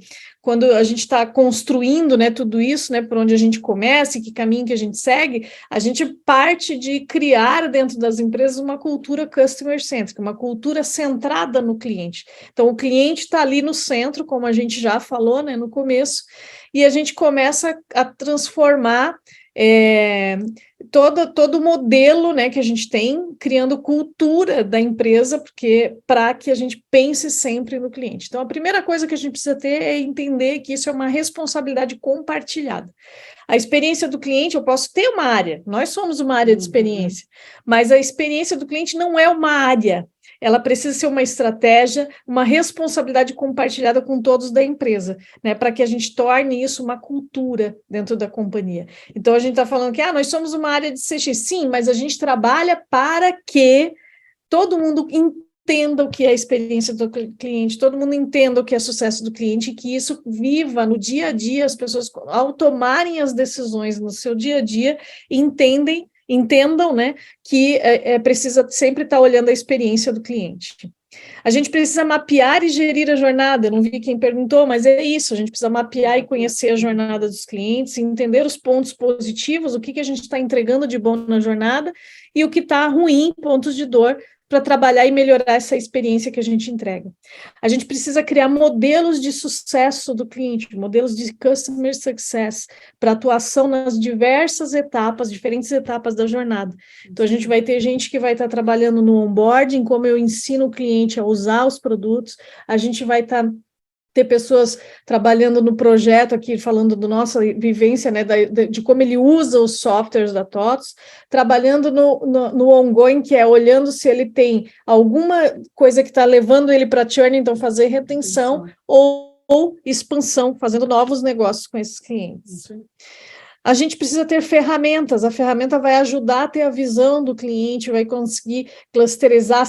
a gente está construindo, né, tudo isso, né, por onde a gente começa e que caminho que a gente segue, a gente parte de criar dentro das empresas uma cultura customer-centric, uma cultura centrada no cliente. Então, o cliente está ali no centro, como a gente já falou, né, no começo, e a gente começa a transformar todo o modelo, né, que a gente tem, criando cultura da empresa, para que a gente pense sempre no cliente. Então, a primeira coisa que a gente precisa ter é entender que isso é uma responsabilidade compartilhada. A experiência do cliente, eu posso ter uma área, nós somos uma área de experiência, mas a experiência do cliente não é uma área. Ela precisa ser uma estratégia, uma responsabilidade compartilhada com todos da empresa, né, para que a gente torne isso uma cultura dentro da companhia. Então, a gente está falando que nós somos uma área de CX, sim, mas a gente trabalha para que todo mundo entenda o que é a experiência do cliente, todo mundo entenda o que é sucesso do cliente, e que isso viva no dia a dia, as pessoas, ao tomarem as decisões no seu dia a dia, entendam, né, que precisa sempre estar olhando a experiência do cliente. A gente precisa mapear e gerir a jornada, eu não vi quem perguntou, mas é isso, a gente precisa mapear e conhecer a jornada dos clientes, entender os pontos positivos, o que a gente está entregando de bom na jornada, e o que está ruim, pontos de dor, para trabalhar e melhorar essa experiência que a gente entrega. A gente precisa criar modelos de sucesso do cliente, modelos de customer success, para atuação nas diversas etapas, diferentes etapas da jornada. Então, a gente vai ter gente que vai estar trabalhando no onboarding, como eu ensino o cliente a usar os produtos, a gente vai ter pessoas trabalhando no projeto aqui, falando da nossa vivência, né, de como ele usa os softwares da TOTOS, trabalhando no ongoing, que é olhando se ele tem alguma coisa que está levando ele para churn, então fazer retenção ou expansão, fazendo novos negócios com esses clientes. A gente precisa ter ferramentas, a ferramenta vai ajudar a ter a visão do cliente, vai conseguir clusterizar,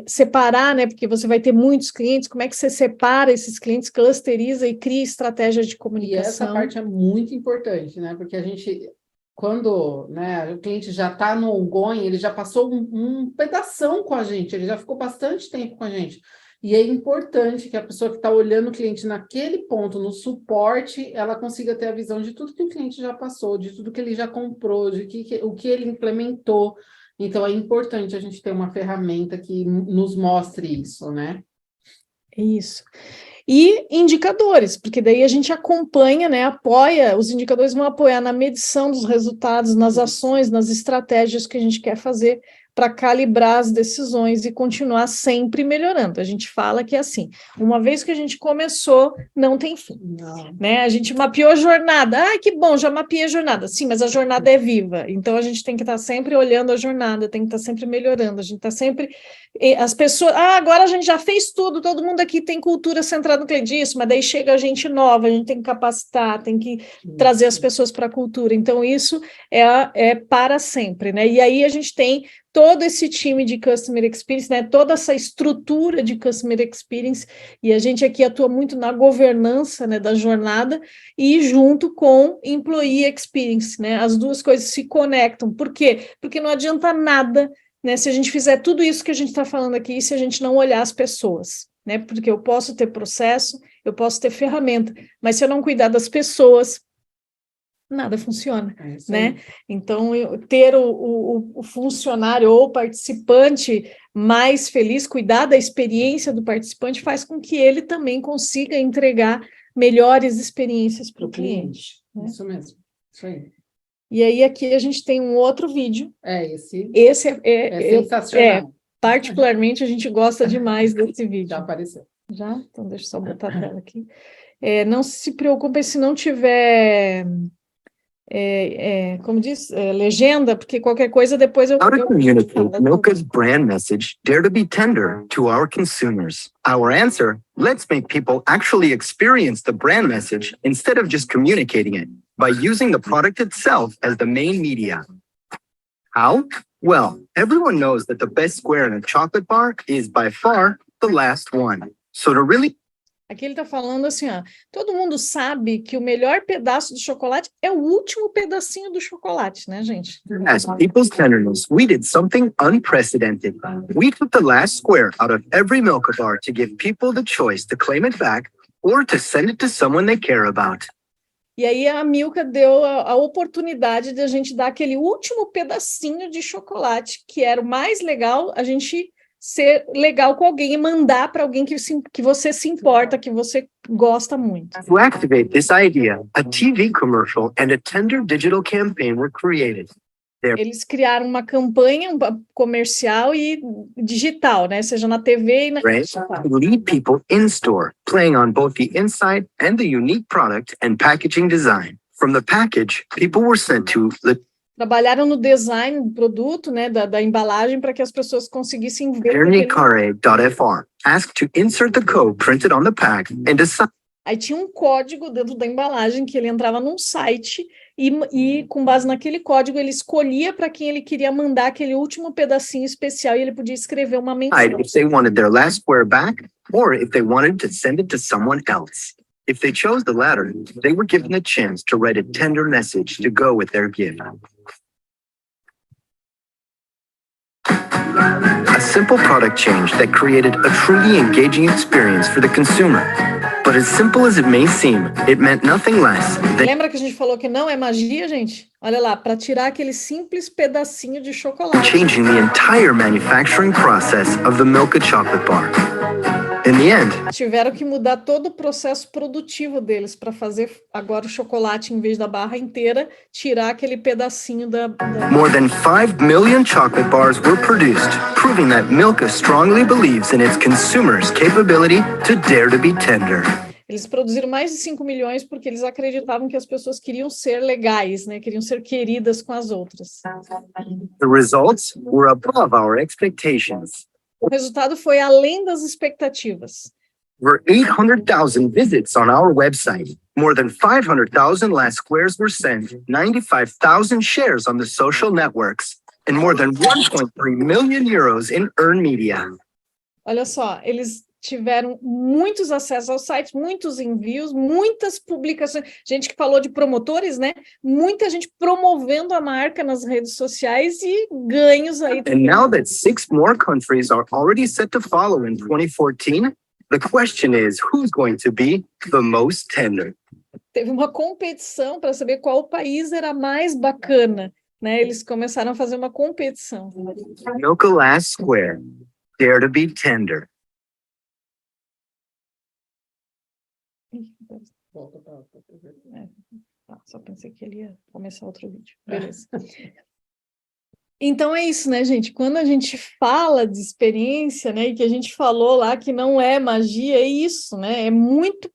separar, né, porque você vai ter muitos clientes, como é que você separa esses clientes, clusteriza e cria estratégias de comunicação. E essa parte é muito importante, né, porque a gente, quando, né, o cliente já está no ongoing, ele já passou um pedação com a gente, ele já ficou bastante tempo com a gente. E é importante que a pessoa que está olhando o cliente naquele ponto, no suporte, ela consiga ter a visão de tudo que o cliente já passou, de tudo que ele já comprou, o que ele implementou. Então, é importante a gente ter uma ferramenta que nos mostre isso, né? Isso. E indicadores, porque daí a gente acompanha, né, apoia, os indicadores vão apoiar na medição dos resultados, nas ações, nas estratégias que a gente quer fazer para calibrar as decisões e continuar sempre melhorando. A gente fala que é assim, uma vez que a gente começou, não tem fim. Não. Né? A gente mapeou a jornada. Ah, que bom, já mapeei a jornada. Sim, mas a jornada é viva. Então, a gente tem que estar sempre olhando a jornada, tem que estar sempre melhorando, a gente está sempre... As pessoas... Ah, agora a gente já fez tudo, todo mundo aqui tem cultura centrada no cliente, isso, mas daí chega a gente nova, a gente tem que capacitar, tem que trazer as pessoas para a cultura. Então, isso é para sempre, né? E aí a gente tem todo esse time de Customer Experience, né, toda essa estrutura de Customer Experience, e a gente aqui atua muito na governança, né, da jornada, e junto com Employee Experience, né, as duas coisas se conectam. Por quê? Porque não adianta nada, né, se a gente fizer tudo isso que a gente está falando aqui, se a gente não olhar as pessoas, né, porque eu posso ter processo, eu posso ter ferramenta, mas se eu não cuidar das pessoas, nada funciona, né? Então, ter o funcionário ou o participante mais feliz, cuidar da experiência do participante, faz com que ele também consiga entregar melhores experiências para o cliente. Né? Isso mesmo, isso aí. E aí, aqui a gente tem um outro vídeo. Esse é sensacional. Particularmente, a gente gosta demais desse vídeo. Já apareceu. Já? Então, deixa eu só botar a tela aqui. Não se preocupem se não tiver... como diz, legenda, porque qualquer coisa depois eu... How to communicate Milka's brand message, Dare to be Tender, to our consumers? Our answer, let's make people actually experience the brand message instead of just communicating it, by using the product itself as the main media. How? Well, everyone knows that the best square in a chocolate bar is by far the last one. So to really... Aqui ele está falando assim, ó, todo mundo sabe que o melhor pedaço do chocolate é o último pedacinho do chocolate, né, gente? As people's tenderness, we did something unprecedented. We took the last square out of every Milka bar to give people the choice to claim it back or to send it to someone they care about. E aí a Milka deu a oportunidade de a gente dar aquele último pedacinho de chocolate, que era o mais legal, a gente ser legal com alguém e mandar para alguém que você se importa, que você gosta muito. To activate this idea, a TV commercial and a tender digital campaign were created. Eles criaram uma campanha comercial e digital, né? Seja na TV e na... Lead people in store, playing on both the inside and the unique product and packaging design. From the package, people were sent to the... Trabalharam no design do produto, né, da embalagem, para que as pessoas conseguissem ver. Ernicare.fr. Asked to insert the code printed on the pack and decide. Aí tinha um código dentro da embalagem que ele entrava num site e com base naquele código ele escolhia para quem ele queria mandar aquele último pedacinho especial e ele podia escrever uma mensagem. If they wanted their last square back, or if they wanted to send it to someone else. If they chose the latter, they were given a chance to write a tender message to go with their gift. A simple product change that created a truly engaging experience for the consumer. But as simple as it may seem, it meant nothing less than Lembra que a gente falou que não é magia, gente? Olha lá, para tirar aquele simples pedacinho de chocolate. changing the entire manufacturing process of the Milka chocolate bar. In the end, Tiveram que mudar todo o processo produtivo deles para fazer agora o chocolate, em vez da barra inteira, tirar aquele pedacinho da... more than 5 million chocolate bars were produced, proving that Milka strongly believes in its consumers' capability to dare to be tender. Eles produziram mais de 5 milhões porque eles acreditavam que as pessoas queriam ser legais, né? Queriam ser queridas com as outras. The results were above our expectations. O resultado foi além das expectativas. Over 800,000 visits on our website. More than 500,000 last squares were sent, 95,000 shares on the social networks, and more than 1.3 million euros in earned media. Olha só, eles tiveram muitos acessos ao site, muitos envios, muitas publicações. Gente que falou de promotores, né? Muita gente promovendo a marca nas redes sociais e ganhos aí. And now that 6 more countries are already set to follow in 2014, the question is, who's going to be the most tender? Teve uma competição para saber qual país era mais bacana, né? Eles começaram a fazer uma competição. Milka last square, dare to be tender. Só pensei que ele ia começar outro vídeo. Beleza. Então é isso, né, gente? Quando a gente fala de experiência, né, e que a gente falou lá que não é magia, é isso, né?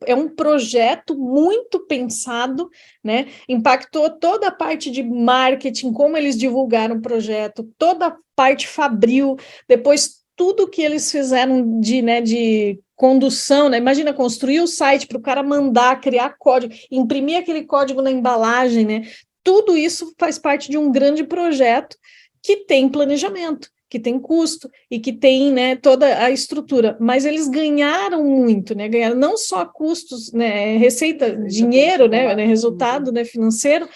É um projeto muito pensado, né? Impactou toda a parte de marketing, como eles divulgaram o projeto, toda a parte fabril, depois tudo que eles fizeram de condução, né? Imagina construir o site para o cara mandar, criar código, imprimir aquele código na embalagem, né? Tudo isso faz parte de um grande projeto que tem planejamento, que tem custo e que tem, né, toda a estrutura. Mas eles ganharam muito, né? Ganharam não só custos, né, receita, dinheiro, né, resultado, né, financeiro,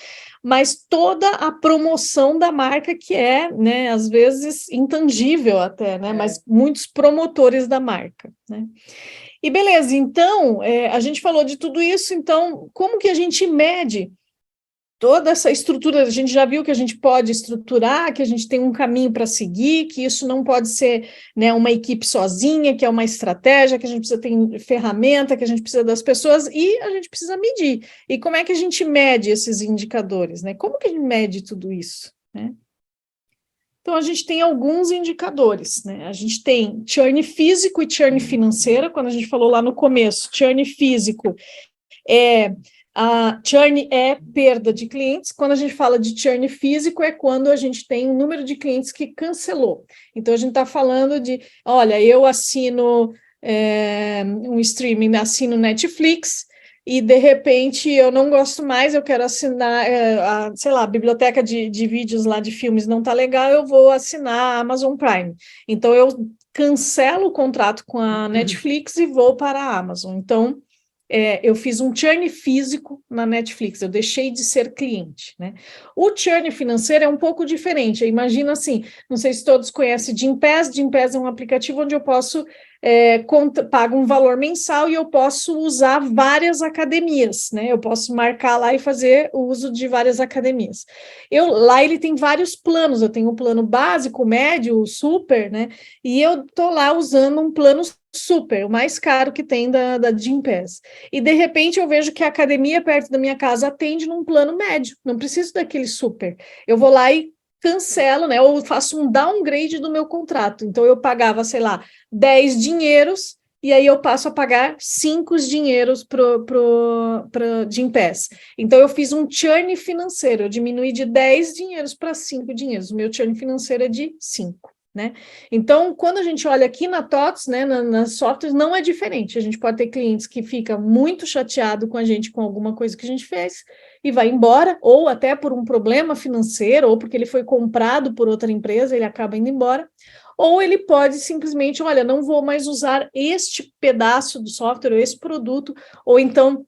mas toda a promoção da marca que é, né, às vezes intangível até, né, mas muitos promotores da marca, né. E beleza, então, a gente falou de tudo isso, então, como que a gente mede toda essa estrutura? A gente já viu que a gente pode estruturar, que a gente tem um caminho para seguir, que isso não pode ser, né, uma equipe sozinha, que é uma estratégia, que a gente precisa ter ferramenta, que a gente precisa das pessoas e a gente precisa medir. E como é que a gente mede esses indicadores, né? Como que a gente mede tudo isso, né? Então, a gente tem alguns indicadores, né? A gente tem churn físico e churn financeiro. Quando a gente falou lá no começo, churn físico a churn é perda de clientes. Quando a gente fala de churn físico, é quando a gente tem um número de clientes que cancelou. Então, a gente está falando de, olha, eu assino um streaming, assino Netflix, e, de repente, eu não gosto mais, eu quero assinar, sei lá, a biblioteca de vídeos lá de filmes não está legal, eu vou assinar a Amazon Prime. Então, eu cancelo o contrato com a Netflix e vou para a Amazon. Então, eu fiz um churn físico na Netflix, eu deixei de ser cliente, né? O churn financeiro é um pouco diferente. Imagina assim, não sei se todos conhecem Gympass. Gympass é um aplicativo onde eu posso pago um valor mensal e eu posso usar várias academias, né? Eu posso marcar lá e fazer o uso de várias academias. Lá ele tem vários planos, eu tenho um plano básico, médio, o super, né? E eu tô lá usando um plano super, o mais caro que tem da Gympass. E, de repente, eu vejo que a academia perto da minha casa atende num plano médio, não preciso daquele super. Eu vou lá e cancelo, né, ou faço um downgrade do meu contrato. Então, eu pagava, sei lá, 10 dinheiros, e aí eu passo a pagar 5 dinheiros para Gympass. Então, eu fiz um churn financeiro, eu diminuí de 10 dinheiros para 5 dinheiros. O meu churn financeiro é de 5. né? Então, quando a gente olha aqui na TOTVS, né, nas softwares, não é diferente. A gente pode ter clientes que ficam muito chateados com a gente, com alguma coisa que a gente fez, e vai embora, ou até por um problema financeiro, ou porque ele foi comprado por outra empresa, ele acaba indo embora. Ou ele pode simplesmente, olha, não vou mais usar este pedaço do software, ou esse produto, ou então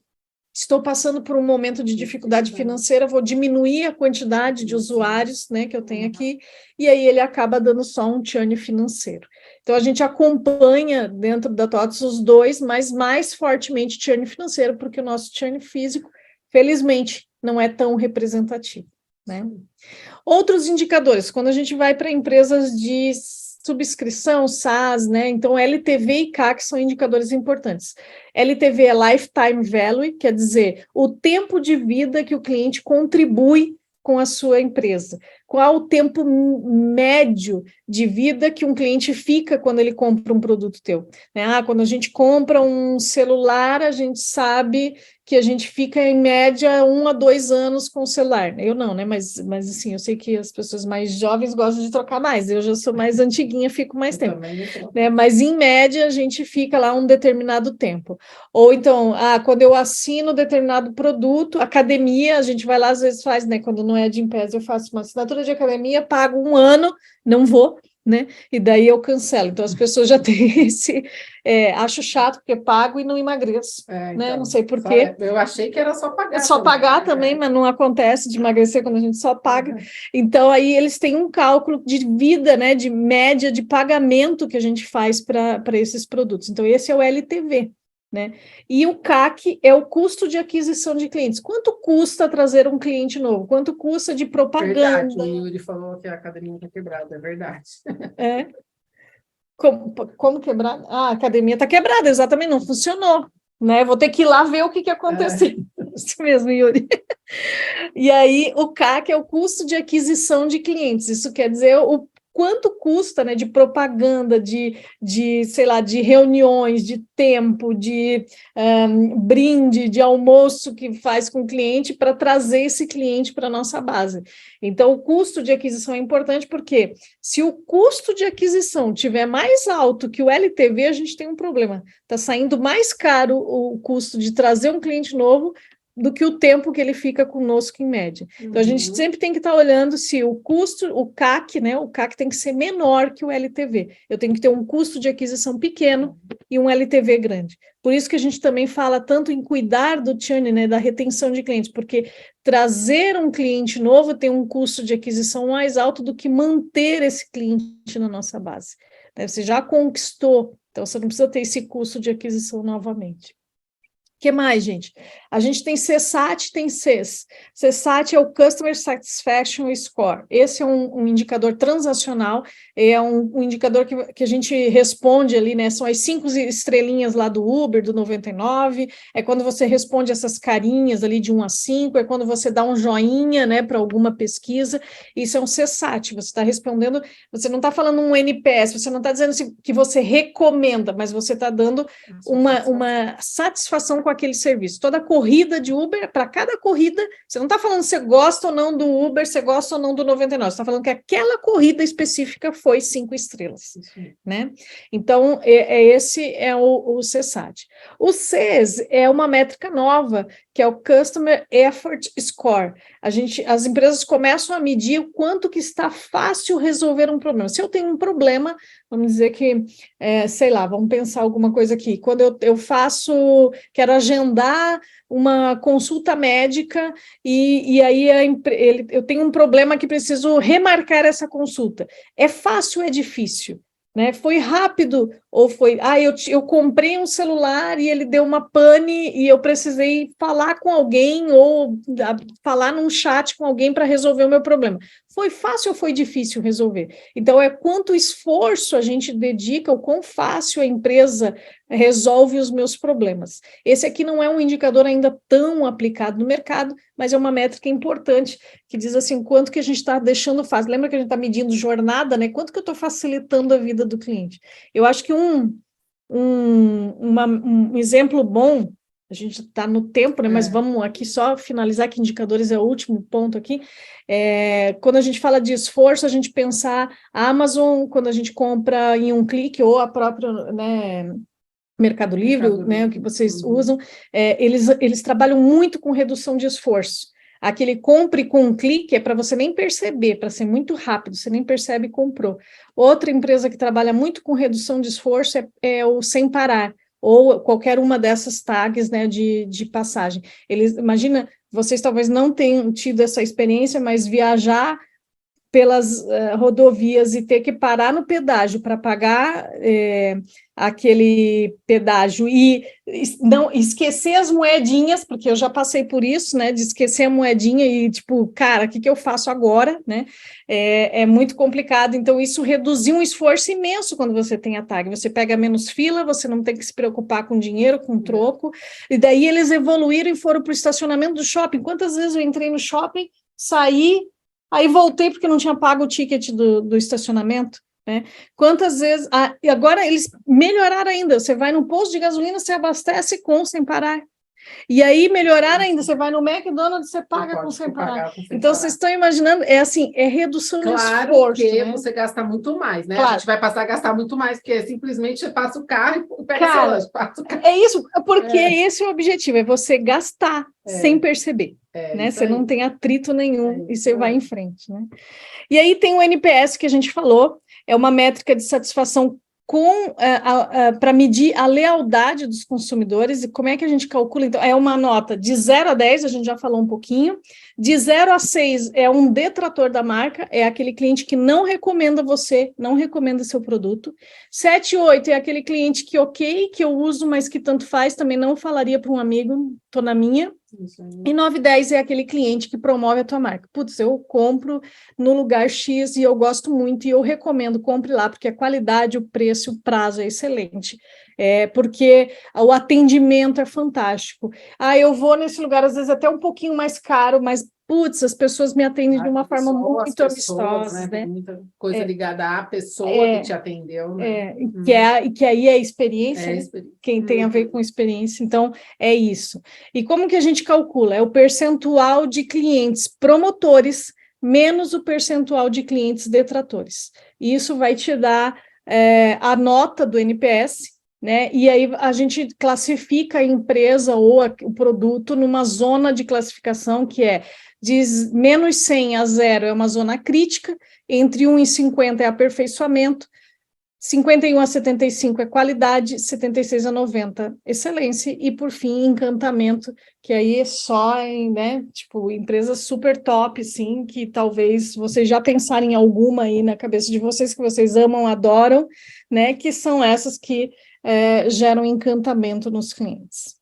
estou passando por um momento de dificuldade financeira, vou diminuir a quantidade de usuários, né, que eu tenho aqui, e aí ele acaba dando só um churn financeiro. Então, a gente acompanha dentro da TOTVS os dois, mas mais fortemente churn financeiro, porque o nosso churn físico, felizmente, não é tão representativo, né? Outros indicadores, quando a gente vai para empresas de subscrição, SaaS, né? Então, LTV e CAC são indicadores importantes. LTV é Lifetime Value, quer dizer, o tempo de vida que o cliente contribui com a sua empresa. Qual o tempo médio de vida que um cliente fica quando ele compra um produto teu? Né? Quando a gente compra um celular, a gente sabe que a gente fica, em média, 1 a 2 anos com o celular. Eu não, né? Mas assim, eu sei que as pessoas mais jovens gostam de trocar mais. Eu já sou mais antiguinha, fico mais tempo. Né? Mas, em média, a gente fica lá um determinado tempo. Ou então, quando eu assino determinado produto, academia, a gente vai lá, às vezes faz, né? Quando não é de Gympass, eu faço uma assinatura de academia, pago 1 ano, não vou, né? E daí eu cancelo. Então, as pessoas já têm esse... acho chato, porque pago e não emagreço, né? Então, não sei por quê. Eu achei que era só pagar. Só pagar também, mas não acontece de emagrecer quando a gente só paga. Então, aí eles têm um cálculo de vida, né? De média de pagamento que a gente faz para esses produtos. Então, esse é o LTV. Né? E o CAC é o custo de aquisição de clientes. Quanto custa trazer um cliente novo? Quanto custa de propaganda? Verdade, o Yuri falou que a academia está quebrada, é verdade. Como quebrada? A academia está quebrada, exatamente, não funcionou. Né? Vou ter que ir lá ver o que aconteceu. Isso mesmo, Yuri. E aí, o CAC é o custo de aquisição de clientes. Isso quer dizer o quanto custa, né, de propaganda, sei lá, de reuniões, de tempo, de brinde, de almoço que faz com o cliente para trazer esse cliente para a nossa base. Então, o custo de aquisição é importante porque se o custo de aquisição tiver mais alto que o LTV, a gente tem um problema. Está saindo mais caro o custo de trazer um cliente novo do que o tempo que ele fica conosco em média. Então, a gente sempre tem que estar olhando se o custo, o CAC, né, o CAC tem que ser menor que o LTV. Eu tenho que ter um custo de aquisição pequeno e um LTV grande. Por isso que a gente também fala tanto em cuidar do churn, né, da retenção de clientes, porque trazer um cliente novo tem um custo de aquisição mais alto do que manter esse cliente na nossa base. Você já conquistou, então você não precisa ter esse custo de aquisição novamente. O que mais, gente? A gente tem CSAT, tem CES. CSAT é o Customer Satisfaction Score. Esse é um indicador transacional, é um indicador que a gente responde ali, né? São as 5 estrelinhas lá do Uber, do 99, é quando você responde essas carinhas ali de 1 a 5, é quando você dá um joinha, né, para alguma pesquisa. Isso é um CSAT, você está respondendo, você não está falando um NPS, você não está dizendo que você recomenda, mas você está dando uma satisfação com aquele serviço. Toda corrida de Uber, para cada corrida, você não está falando se você gosta ou não do Uber, se gosta ou não do 99, você está falando que aquela corrida específica foi 5 estrelas, né? Então, esse é o CSAT. O CES é uma métrica nova, que é o Customer Effort Score. As empresas começam a medir o quanto que está fácil resolver um problema. Se eu tenho um problema, vamos dizer que, sei lá, vamos pensar alguma coisa aqui. Quando eu quero agendar uma consulta médica e aí eu tenho um problema que preciso remarcar essa consulta. É fácil ou é difícil? Né? Foi rápido ou foi... eu comprei um celular e ele deu uma pane e eu precisei falar com alguém ou falar num chat com alguém para resolver o meu problema. Foi fácil ou foi difícil resolver? Então, quanto esforço a gente dedica, ou quão fácil a empresa resolve os meus problemas. Esse aqui não é um indicador ainda tão aplicado no mercado, mas é uma métrica importante, que diz assim, quanto que a gente está deixando fácil. Lembra que a gente está medindo jornada, né? Quanto que eu estou facilitando a vida do cliente? Eu acho que um exemplo bom a gente está no tempo, né? Mas vamos aqui só finalizar que indicadores é o último ponto aqui. Quando a gente fala de esforço, a gente pensar a Amazon, quando a gente compra em um clique, ou a própria, né, Mercado Livre, né, o que vocês usam, eles trabalham muito com redução de esforço. Aquele compre com um clique é para você nem perceber, para ser muito rápido, você nem percebe e comprou. Outra empresa que trabalha muito com redução de esforço é o Sem Parar, ou qualquer uma dessas tags, né, de passagem. Imagina, vocês talvez não tenham tido essa experiência, mas viajar pelas rodovias e ter que parar no pedágio para pagar aquele pedágio e não esquecer as moedinhas, porque eu já passei por isso, né, de esquecer a moedinha e tipo, cara, o que eu faço agora, né, é muito complicado. Então isso reduziu um esforço imenso quando você tem a tag, você pega menos fila, você não tem que se preocupar com dinheiro, com troco, e daí eles evoluíram e foram para o estacionamento do shopping. Quantas vezes eu entrei no shopping, saí, aí voltei porque não tinha pago o ticket do estacionamento, né? Quantas vezes... e agora eles melhoraram ainda, você vai no posto de gasolina, você abastece com Sem Parar. E aí melhoraram ainda, você vai no McDonald's, você paga com Sem Parar. Então vocês estão imaginando, é redução de esforço. Claro que né? você gasta muito mais, né? Claro. A gente vai passar a gastar muito mais, porque simplesmente você passa o carro e pega seu lanche, passa o carro. É isso, porque esse é o objetivo, é você gastar sem perceber. Né? Você não tem atrito nenhum e você vai em frente. Né? E aí tem o NPS que a gente falou, é uma métrica de satisfação para medir a lealdade dos consumidores. E como é que a gente calcula? Então, é uma nota de 0 a 10, a gente já falou um pouquinho, de 0 a 6 é um detrator da marca, é aquele cliente que não recomenda você, não recomenda seu produto. 7 e 8 é aquele cliente que que eu uso, mas que tanto faz, também não falaria para um amigo, tô na minha. E 9 e 10 é aquele cliente que promove a tua marca. Putz, eu compro no lugar X e eu gosto muito e eu recomendo, compre lá, porque a qualidade, o preço, o prazo é excelente. Porque o atendimento é fantástico. Eu vou nesse lugar, às vezes até um pouquinho mais caro, mas putz, as pessoas me atendem de uma forma muito amistosa, né? Muita coisa ligada à pessoa que te atendeu, né? Que aí é a experiência, quem tem a ver com experiência, então é isso. E como que a gente calcula? É o percentual de clientes promotores menos o percentual de clientes detratores. E isso vai te dar a nota do NPS, né? E aí a gente classifica a empresa ou o produto numa zona de classificação que é de menos 100 a 0 é uma zona crítica, entre 1 e 50 é aperfeiçoamento, 51 a 75 é qualidade, 76 a 90 excelência, e por fim, encantamento, que aí é só em, né, tipo, empresas super top, sim, que talvez vocês já pensarem em alguma aí na cabeça de vocês, que vocês amam, adoram, né, que são essas que geram encantamento nos clientes.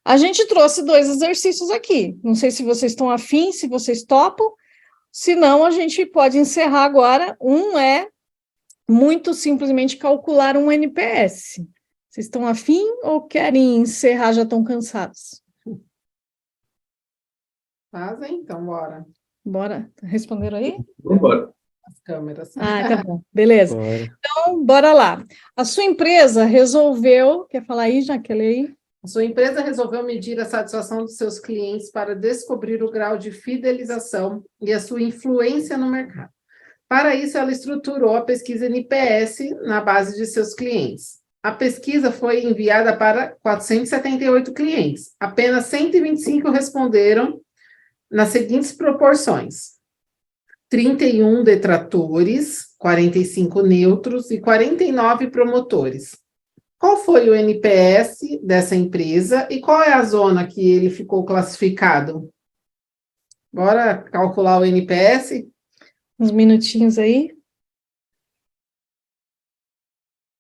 A gente trouxe 2 exercícios aqui, não sei se vocês estão afim, se vocês topam, se não, a gente pode encerrar agora. Um é muito simplesmente calcular um NPS. Vocês estão afim ou querem encerrar, já estão cansados? Fazem, então bora. Bora, responderam aí? Vamos embora. As câmeras. Tá bom, beleza. Bora. Então, bora lá. A sua empresa resolveu, quer falar aí, Jaqueline? Aí? A sua empresa resolveu medir a satisfação dos seus clientes para descobrir o grau de fidelização e a sua influência no mercado. Para isso, ela estruturou a pesquisa NPS na base de seus clientes. A pesquisa foi enviada para 478 clientes. Apenas 125 responderam nas seguintes proporções: 31 detratores, 45 neutros e 49 promotores. Qual foi o NPS dessa empresa e qual é a zona que ele ficou classificado? Bora calcular o NPS? Uns minutinhos aí.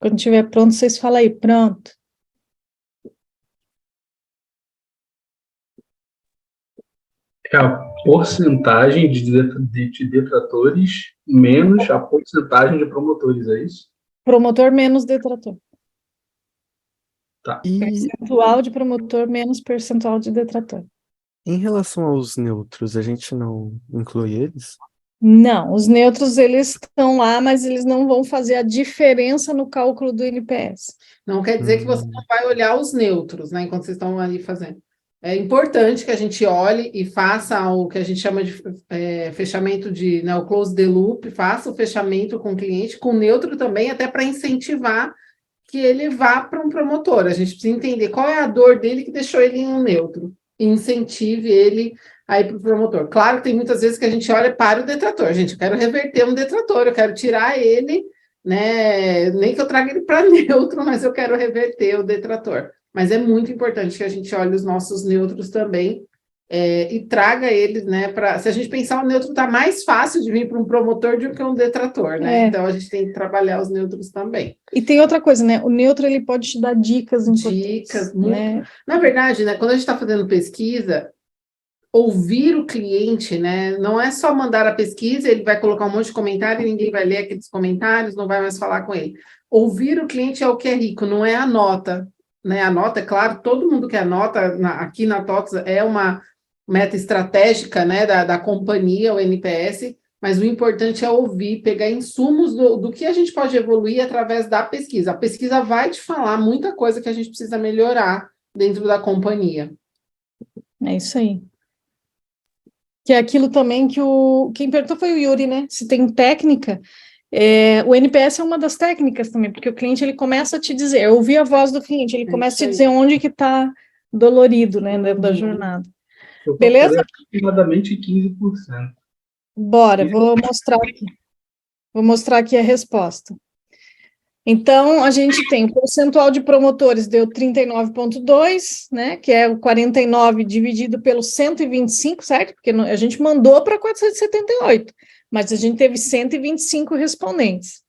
Quando estiver pronto, vocês falam aí, pronto. É a porcentagem de detratores menos a porcentagem de promotores, é isso? Promotor menos detrator. Tá. Percentual de promotor menos percentual de detrator. Em relação aos neutros, a gente não inclui eles? Não, os neutros eles estão lá, mas eles não vão fazer a diferença no cálculo do NPS. Não quer dizer que você não vai olhar os neutros, né, enquanto vocês estão ali fazendo. É importante que a gente olhe e faça o que a gente chama de fechamento de, né, o close the loop, faça o fechamento com o cliente, com o neutro também, até para incentivar que ele vá para um promotor. A gente precisa entender qual é a dor dele que deixou ele em um neutro. E incentive ele a ir para o promotor. Claro que tem muitas vezes que a gente olha para o detrator. Gente, eu quero reverter um detrator, eu quero tirar ele, né? Nem que eu traga ele para neutro, mas eu quero reverter o detrator. Mas é muito importante que a gente olhe os nossos neutros também e traga eles, né? Se a gente pensar, o neutro está mais fácil de vir para um promotor do que um detrator, né? Então a gente tem que trabalhar os neutros também. E tem outra coisa, né? O neutro ele pode te dar dicas importantes. Dicas, né? Na verdade, né? Quando a gente está fazendo pesquisa, ouvir o cliente, né? Não é só mandar a pesquisa, ele vai colocar um monte de comentário e ninguém vai ler aqueles comentários, não vai mais falar com ele. Ouvir o cliente é o que é rico, não é a nota, né? A nota, é claro, todo mundo quer nota, aqui na TOTS é uma meta estratégica, né, da companhia, o NPS, mas o importante é ouvir, pegar insumos do que a gente pode evoluir através da pesquisa. A pesquisa vai te falar muita coisa que a gente precisa melhorar dentro da companhia. É isso aí. Que é aquilo também que quem perguntou foi o Yuri, né? Se tem técnica. O NPS é uma das técnicas também, porque o cliente ele começa a te dizer, eu ouvi a voz do cliente, ele começa a te dizer onde que está dolorido, né, dentro da jornada. Beleza? Aproximadamente 15%. Bora, vou mostrar aqui. Vou mostrar aqui a resposta. Então, a gente tem o percentual de promotores deu 39,2, né, que é o 49 dividido pelo 125, certo? Porque a gente mandou para 478, mas a gente teve 125 respondentes.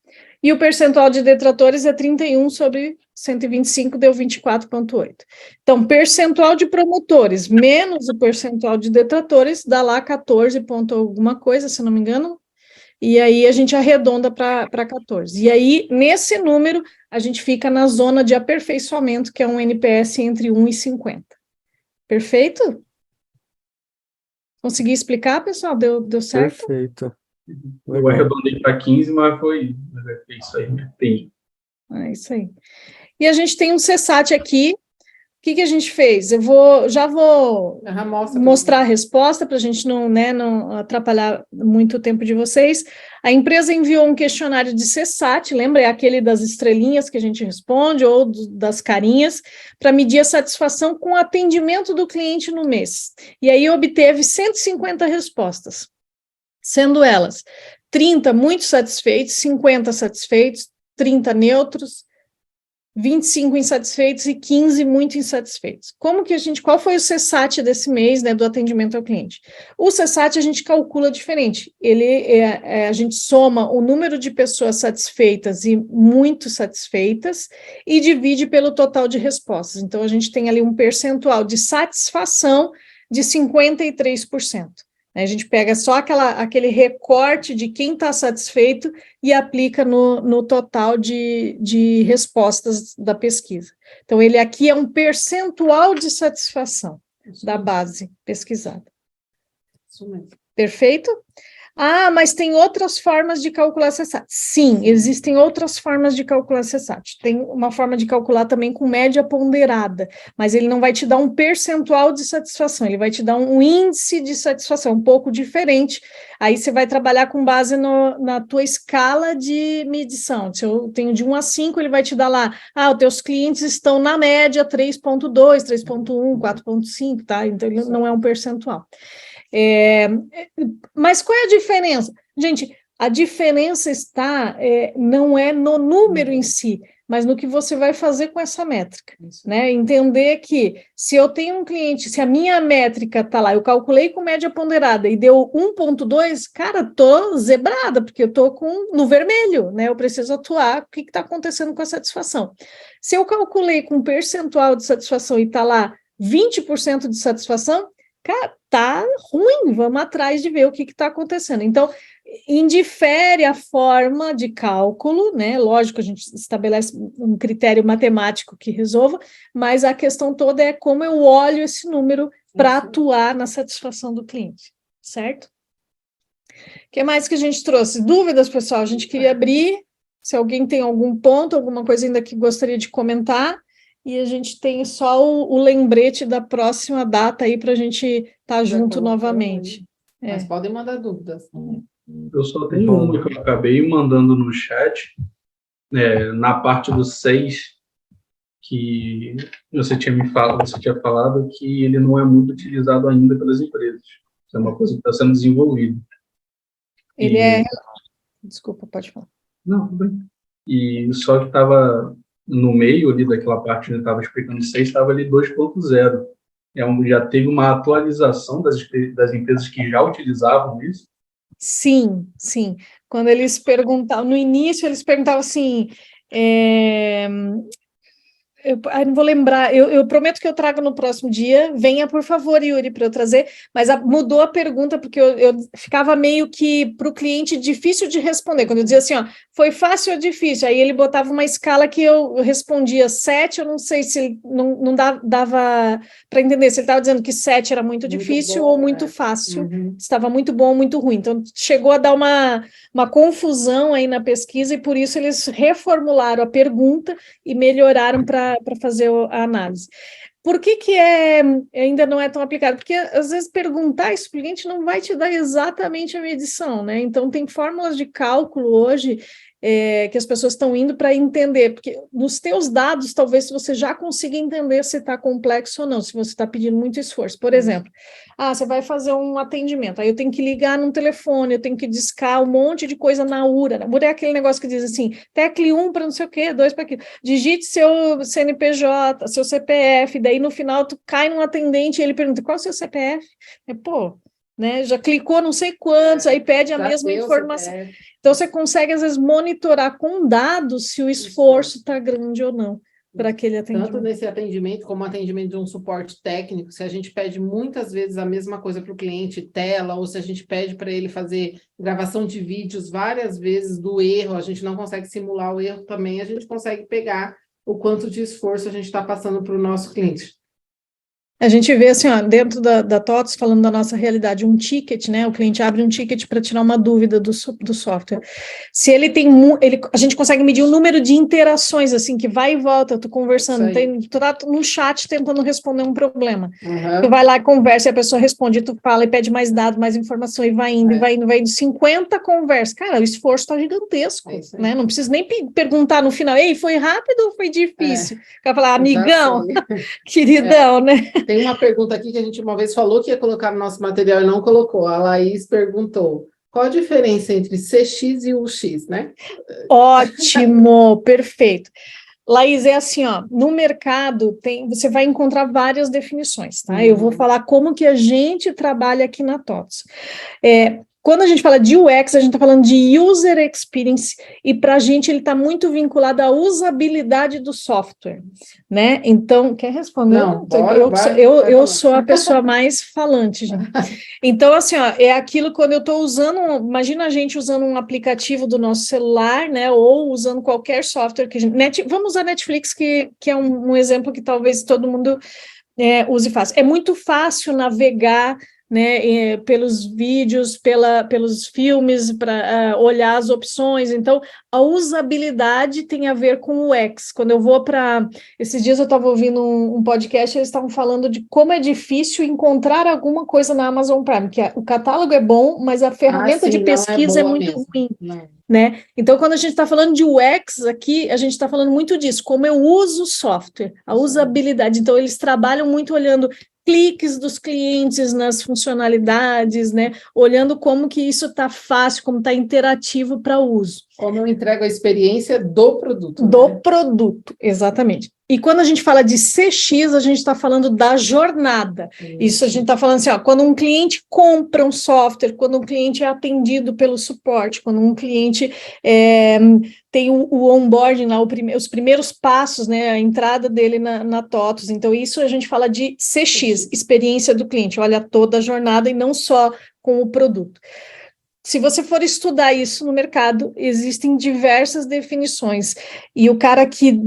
E o percentual de detratores é 31 sobre 125, deu 24,8. Então, percentual de promotores menos o percentual de detratores dá lá 14 ponto alguma coisa, se não me engano, e aí a gente arredonda para 14. E aí, nesse número, a gente fica na zona de aperfeiçoamento, que é um NPS entre 1 e 50. Perfeito? Consegui explicar, pessoal? Deu certo? Perfeito. Eu arredondei para 15, mas foi isso aí. Entendi. É isso aí. E a gente tem um CSAT aqui. O que a gente fez? Já vou mostrar a resposta para a gente não atrapalhar muito o tempo de vocês. A empresa enviou um questionário de CSAT, lembra? É aquele das estrelinhas que a gente responde, ou das carinhas, para medir a satisfação com o atendimento do cliente no mês. E aí obteve 150 respostas, sendo elas 30 muito satisfeitos, 50 satisfeitos, 30 neutros, 25 insatisfeitos e 15 muito insatisfeitos. Qual foi o CSAT desse mês, né, do atendimento ao cliente? O CSAT a gente calcula diferente. A gente soma o número de pessoas satisfeitas e muito satisfeitas e divide pelo total de respostas. Então, a gente tem ali um percentual de satisfação de 53%. A gente pega só aquele recorte de quem está satisfeito e aplica no total de respostas da pesquisa. Então, ele aqui é um percentual de satisfação da base pesquisada. Isso mesmo. Perfeito? Ah, mas tem outras formas de calcular CSAT. Sim, existem outras formas de calcular CSAT. Tem uma forma de calcular também com média ponderada, mas ele não vai te dar um percentual de satisfação, ele vai te dar um índice de satisfação, um pouco diferente. Aí você vai trabalhar com base na tua escala de medição. Se eu tenho de 1 a 5, ele vai te dar lá, os teus clientes estão na média 3,2, 3,1, 4,5, tá? Então ele não é um percentual. Mas qual é a diferença? Gente, a diferença não é no número em si, mas no que você vai fazer com essa métrica, né? Entender que se eu tenho um cliente, se a minha métrica está lá, eu calculei com média ponderada e deu 1,2, cara, estou zebrada, porque eu estou no vermelho, né? Eu preciso atuar, o que está acontecendo com a satisfação? Se eu calculei com percentual de satisfação e está lá 20% de satisfação, cara, tá ruim, vamos atrás de ver o que está acontecendo. Então, indifere a forma de cálculo, né? Lógico, a gente estabelece um critério matemático que resolva, mas a questão toda é como eu olho esse número para atuar na satisfação do cliente, certo? que mais que a gente trouxe? Dúvidas, pessoal? A gente queria abrir, se alguém tem algum ponto, alguma coisa ainda que gostaria de comentar, e a gente tem só o lembrete da próxima data aí para a gente estar junto novamente. Mas podem mandar dúvidas. Eu só tenho uma que eu acabei mandando no chat, na parte do 6, que você tinha falado que ele não é muito utilizado ainda pelas empresas. Isso é uma coisa que está sendo desenvolvida. Ele é... Desculpa, pode falar. Não, tudo bem. E só que estava no meio ali daquela parte onde eu estava explicando 6, estava ali 2.0. Já teve uma atualização das empresas que já utilizavam isso? Sim, sim. Quando eles perguntavam, no início eles perguntavam assim, eu não vou lembrar, eu prometo que eu trago no próximo dia, venha por favor, Yuri, para eu trazer, mas mudou a pergunta, porque eu ficava meio que para o cliente difícil de responder, quando eu dizia assim, ó, foi fácil ou difícil, aí ele botava uma escala que eu respondia 7, eu não sei se não dava para entender, se ele estava dizendo que 7 era muito difícil bom, ou muito fácil, estava muito bom ou muito ruim, então chegou a dar uma confusão aí na pesquisa, e por isso eles reformularam a pergunta e melhoraram para fazer a análise. Por que ainda não é tão aplicado? Porque, às vezes, perguntar isso para o cliente não vai te dar exatamente a medição, né? Então, tem fórmulas de cálculo hoje que as pessoas estão indo para entender, porque nos teus dados, talvez você já consiga entender se está complexo ou não, se você está pedindo muito esforço. Por exemplo, você vai fazer um atendimento, aí eu tenho que ligar num telefone, eu tenho que discar um monte de coisa na URA. A URA é aquele negócio que diz assim, tecle 1 para não sei o quê, 2 para aquilo. Digite seu CNPJ, seu CPF, daí no final tu cai num atendente e ele pergunta, qual é o seu CPF? Né, já clicou não sei quantos, aí pede a mesma informação. Então, você consegue, às vezes, monitorar com dados se o esforço está grande ou não para aquele atendimento. Tanto nesse atendimento como atendimento de um suporte técnico, se a gente pede muitas vezes a mesma coisa para o cliente, tela, ou se a gente pede para ele fazer gravação de vídeos várias vezes do erro, a gente não consegue simular o erro também, a gente consegue pegar o quanto de esforço a gente está passando para o nosso cliente. A gente vê assim, ó, dentro da TOTOS, falando da nossa realidade, um ticket, né? O cliente abre um ticket para tirar uma dúvida do software. Se ele tem, a gente consegue medir o número de interações, assim, que vai e volta, eu tô conversando, tu tá no chat tentando responder um problema. Tu vai lá e conversa, e a pessoa responde, tu fala e pede mais dados, mais informação, e vai indo, vai indo, 50 conversas. Cara, o esforço tá gigantesco, né? Não precisa nem perguntar no final, ei, foi rápido ou foi difícil? O cara fala, amigão, queridão, né? Tem uma pergunta aqui que a gente uma vez falou que ia colocar no nosso material e não colocou. A Laís perguntou, qual a diferença entre CX e UX, né? Ótimo, perfeito. Laís, é assim, ó, no mercado você vai encontrar várias definições, tá? Eu vou falar como que a gente trabalha aqui na TOTOS. Quando a gente fala de UX, a gente está falando de User Experience, e para a gente ele está muito vinculado à usabilidade do software, né? Então, quer responder? Não, eu sou a pessoa mais falante, gente. Então, assim, ó, é aquilo quando eu estou usando, imagina a gente usando um aplicativo do nosso celular, né? Ou usando qualquer software que a gente... vamos usar Netflix, que é um exemplo que talvez todo mundo use fácil. É muito fácil navegar, né, pelos vídeos, pelos filmes, para olhar as opções. Então, a usabilidade tem a ver com o UX. Quando eu vou para... Esses dias eu estava ouvindo um podcast, eles estavam falando de como é difícil encontrar alguma coisa na Amazon Prime, que o catálogo é bom, mas a ferramenta de pesquisa é muito ruim. Né? Então, quando a gente está falando de UX aqui, a gente está falando muito disso, como eu uso o software, a usabilidade. Então, eles trabalham muito olhando cliques dos clientes nas funcionalidades, né? Olhando como que isso está fácil, como está interativo para uso. Como eu entrego a experiência do produto. Do produto, exatamente. E quando a gente fala de CX, a gente está falando da jornada. Isso a gente está falando assim, ó, quando um cliente compra um software, quando um cliente é atendido pelo suporte, quando um cliente tem o onboarding lá, os primeiros passos, né, a entrada dele na TOTOS. Então, isso a gente fala de CX, experiência do cliente. Olha toda a jornada e não só com o produto. se você for estudar isso no mercado, existem diversas definições. E o cara que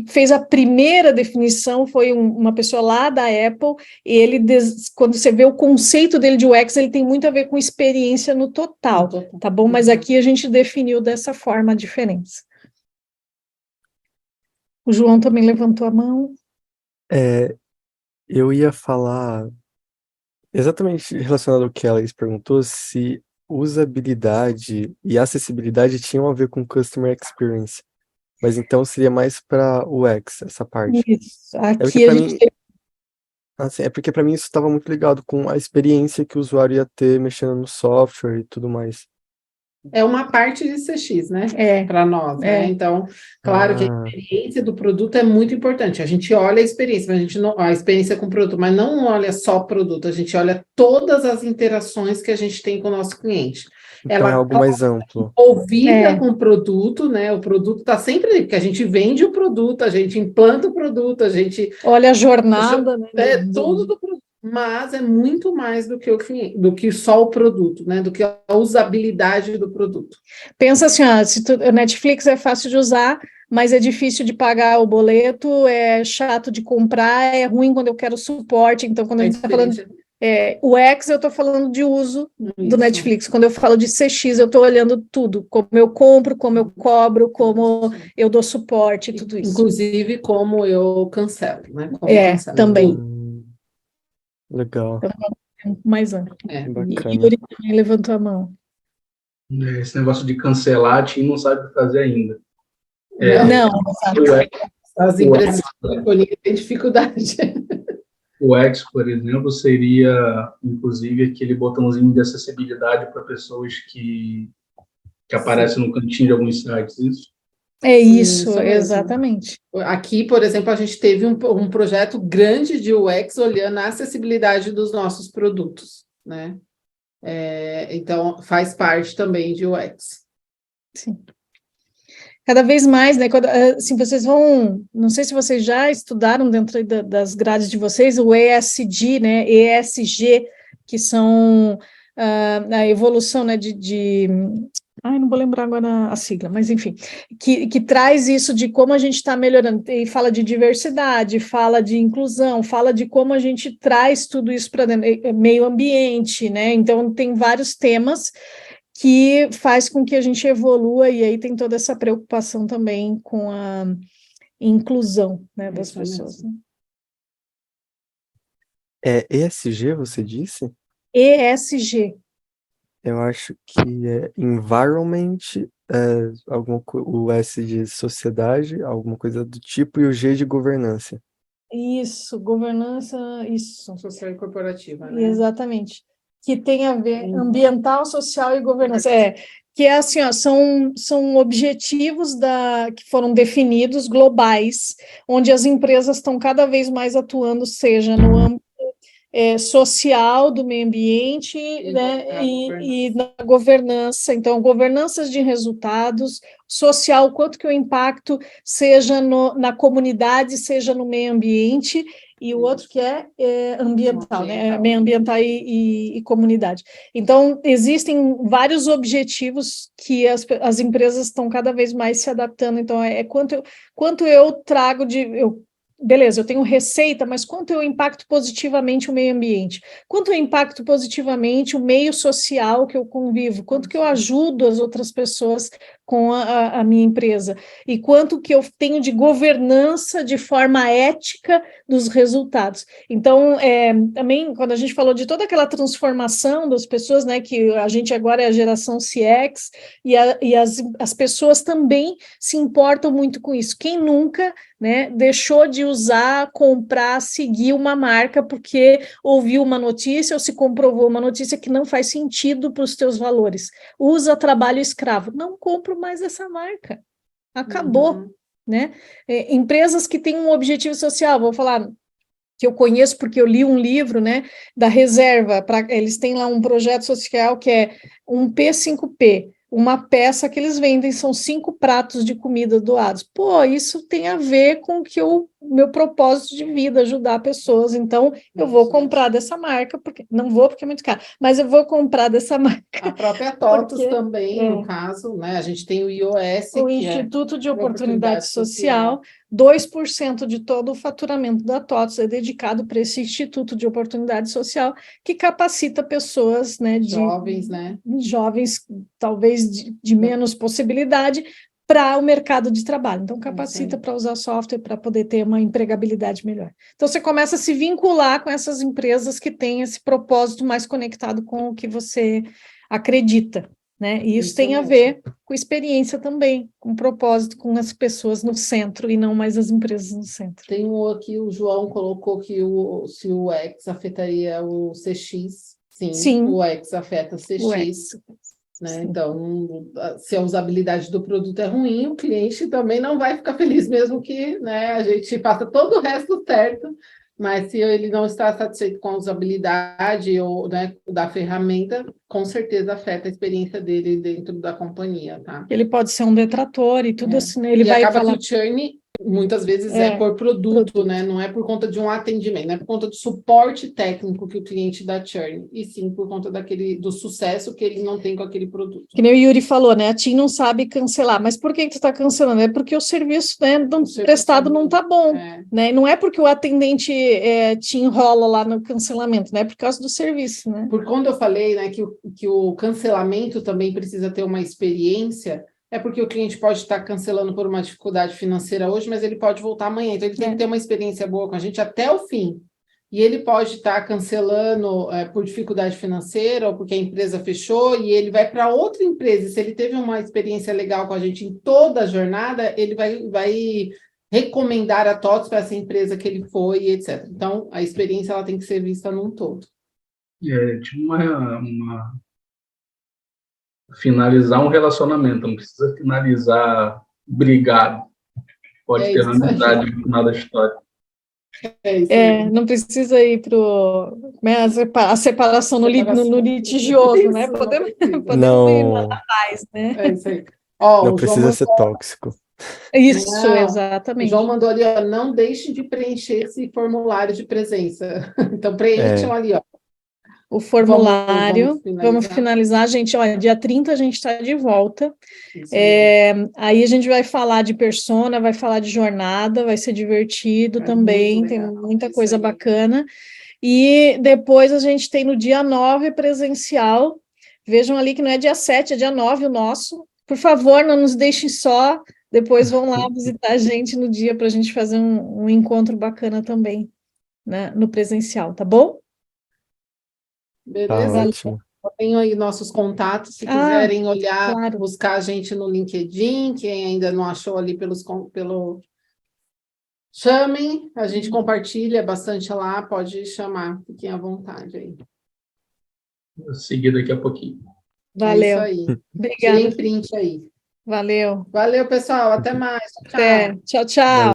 fez a primeira definição foi uma pessoa lá da Apple. E ele, quando você vê o conceito dele de UX, ele tem muito a ver com experiência no total, tá bom? Mas aqui a gente definiu dessa forma a diferença. O João também levantou a mão. Eu ia falar exatamente relacionado ao que a Laís perguntou, se usabilidade e acessibilidade tinham a ver com Customer Experience. Mas então seria mais para o UX, essa parte. Isso, porque aqui a pra gente mim, assim, porque para mim isso estava muito ligado com a experiência que o usuário ia ter mexendo no software e tudo mais. É uma parte de CX, né? Para nós, né? Então, claro que a experiência do produto é muito importante. A gente olha a experiência, mas a gente não, a experiência com o produto, mas não olha só o produto, a gente olha todas as interações que a gente tem com o nosso cliente. Então é algo mais amplo. Envolvida com o produto, né? O produto está sempre ali, porque a gente vende o produto, a gente implanta o produto, a gente olha a jornada, né? Tudo do produto. Mas é muito mais do que o cliente, do que só o produto, né? Do que a usabilidade do produto. Pensa assim, ó, o Netflix é fácil de usar, mas é difícil de pagar o boleto, é chato de comprar, é ruim quando eu quero suporte. Então, quando a gente está falando o X, eu estou falando de uso do Netflix. Quando eu falo de CX, eu estou olhando tudo, como eu compro, como eu cobro, como eu dou suporte, tudo isso. Inclusive, como eu cancelo, né? Também. Legal. Então, mais amplo. Bacana. Yuri também levantou a mão. Esse negócio de cancelar, a TIM não sabe fazer ainda. Não sabe. As empresas de telefonia têm dificuldade. O X, por exemplo, seria, inclusive, aquele botãozinho de acessibilidade para pessoas que aparecem no cantinho de alguns sites, isso? É isso, exatamente. Aqui, por exemplo, a gente teve um projeto grande de UX olhando a acessibilidade dos nossos produtos, né? Então, faz parte também de UX. Sim. Cada vez mais, né? Assim, vocês vão... Não sei se vocês já estudaram dentro das grades de vocês o ESG, né? ESG, que são a evolução, né, não vou lembrar agora a sigla, mas enfim, que traz isso de como a gente está melhorando, e fala de diversidade, fala de inclusão, fala de como a gente traz tudo isso para dentro, meio ambiente, né? Então, tem vários temas que faz com que a gente evolua, e aí tem toda essa preocupação também com a inclusão, né, das pessoas. Né? É ESG, você disse? ESG. Eu acho que é Environment, o S de sociedade, alguma coisa do tipo, e o G de governança. Isso, governança, isso. Social e corporativa, né? Exatamente. Que tem a ver ambiental, social e governança. Que é assim, ó, são objetivos que foram definidos globais, onde as empresas estão cada vez mais atuando, seja no âmbito social do meio ambiente, né, e na governança. Então, governanças de resultados, social, quanto que o impacto seja na comunidade, seja no meio ambiente, e o outro que é ambiental, né, meio ambiental e comunidade. Então, existem vários objetivos que as empresas estão cada vez mais se adaptando. Então, quanto eu trago beleza, eu tenho receita, mas quanto eu impacto positivamente o meio ambiente? Quanto eu impacto positivamente o meio social que eu convivo? Quanto que eu ajudo as outras pessoas com a minha empresa? E quanto que eu tenho de governança de forma ética dos resultados? Então, também, quando a gente falou de toda aquela transformação das pessoas, né, que a gente agora é a geração CX, e as pessoas também se importam muito com isso. Quem nunca, né, deixou de usar, comprar, seguir uma marca porque ouviu uma notícia ou se comprovou uma notícia que não faz sentido para os teus valores? Usa trabalho escravo. Não compro mais essa marca. Acabou, né? Empresas que têm um objetivo social, vou falar que eu conheço porque eu li um livro, né, da Reserva, eles têm lá um projeto social que é um P5P, uma peça que eles vendem, são 5 pratos de comida doados. Pô, isso tem a ver com o que eu meu propósito de vida, ajudar pessoas. Então, eu vou comprar dessa marca, porque não vou porque é muito caro, mas eu vou comprar dessa marca. A própria TOTUS Porque, também, no caso, né? A gente tem o IOS, o que é Instituto de Oportunidade Oportunidade Social, 2% de todo o faturamento da TOTUS é dedicado para esse Instituto de Oportunidade Social, que capacita pessoas, né, jovens, né? jovens, talvez de menos possibilidade, para o mercado de trabalho. Então, capacita para usar software para poder ter uma empregabilidade melhor. Então, você começa a se vincular com essas empresas que têm esse propósito mais conectado com o que você acredita, né? E isso tem a ver com experiência também, com propósito, com as pessoas no centro e não mais as empresas no centro. Tem aqui, o João colocou que se o X afetaria o CX. Sim. O X afeta o CX. O X. Né? Então, se a usabilidade do produto é ruim, o cliente também não vai ficar feliz, mesmo que, né, a gente faça todo o resto certo, mas se ele não está satisfeito com a usabilidade ou, né, da ferramenta, com certeza afeta a experiência dele dentro da companhia, tá? Ele pode ser um detrator e tudo assim, né? Ele vai acaba falar... que o churn muitas vezes é por produto, né? Não é por conta de um atendimento, não é por conta do suporte técnico que o cliente dá churn, e sim por conta do sucesso que ele não tem com aquele produto. Que nem o Yuri falou, né? A TIM não sabe cancelar, mas por que tu está cancelando? É porque o serviço, né, prestado não está bom, né? Não é porque o atendente te enrola lá no cancelamento, né? É por causa do serviço, né? Por quando eu falei, né, que o cancelamento também precisa ter uma experiência, é porque o cliente pode estar cancelando por uma dificuldade financeira hoje, mas ele pode voltar amanhã. Então, ele tem que ter uma experiência boa com a gente até o fim. E ele pode estar cancelando por dificuldade financeira ou porque a empresa fechou e ele vai para outra empresa. Se ele teve uma experiência legal com a gente em toda a jornada, ele vai recomendar a TOTUS para essa empresa que ele foi, e etc. Então, a experiência ela tem que ser vista num todo. Tipo finalizar um relacionamento, não precisa finalizar brigado. Pode ter uma amizade no final da história. Não precisa ir para a separação no litigioso, né? Podemos ir na paz, né? É isso aí. Não precisa ser tóxico. Isso, exatamente. O João mandou ali, ó, não deixe de preencher esse formulário de presença. Então, preencham ali, ó. O formulário, vamos finalizar, gente, olha, dia 30 a gente está de volta, aí a gente vai falar de persona, vai falar de jornada, vai ser divertido também, tem muita coisa bacana, e depois a gente tem no dia 9 presencial, vejam ali que não é dia 7, é dia 9 o nosso, por favor, não nos deixem só, depois vão lá visitar a gente no dia para a gente fazer um encontro bacana também, né, no presencial, tá bom? Beleza? Tá ótimo. Eu tenho aí nossos contatos, se quiserem olhar, buscar a gente no LinkedIn, quem ainda não achou ali chamem, a gente compartilha bastante lá, pode chamar, fiquem à vontade aí. Vou seguir daqui a pouquinho. Valeu. É isso aí. Obrigada. Tirem print aí. Valeu. Valeu, pessoal. Até mais. Tchau. Tchau, tchau.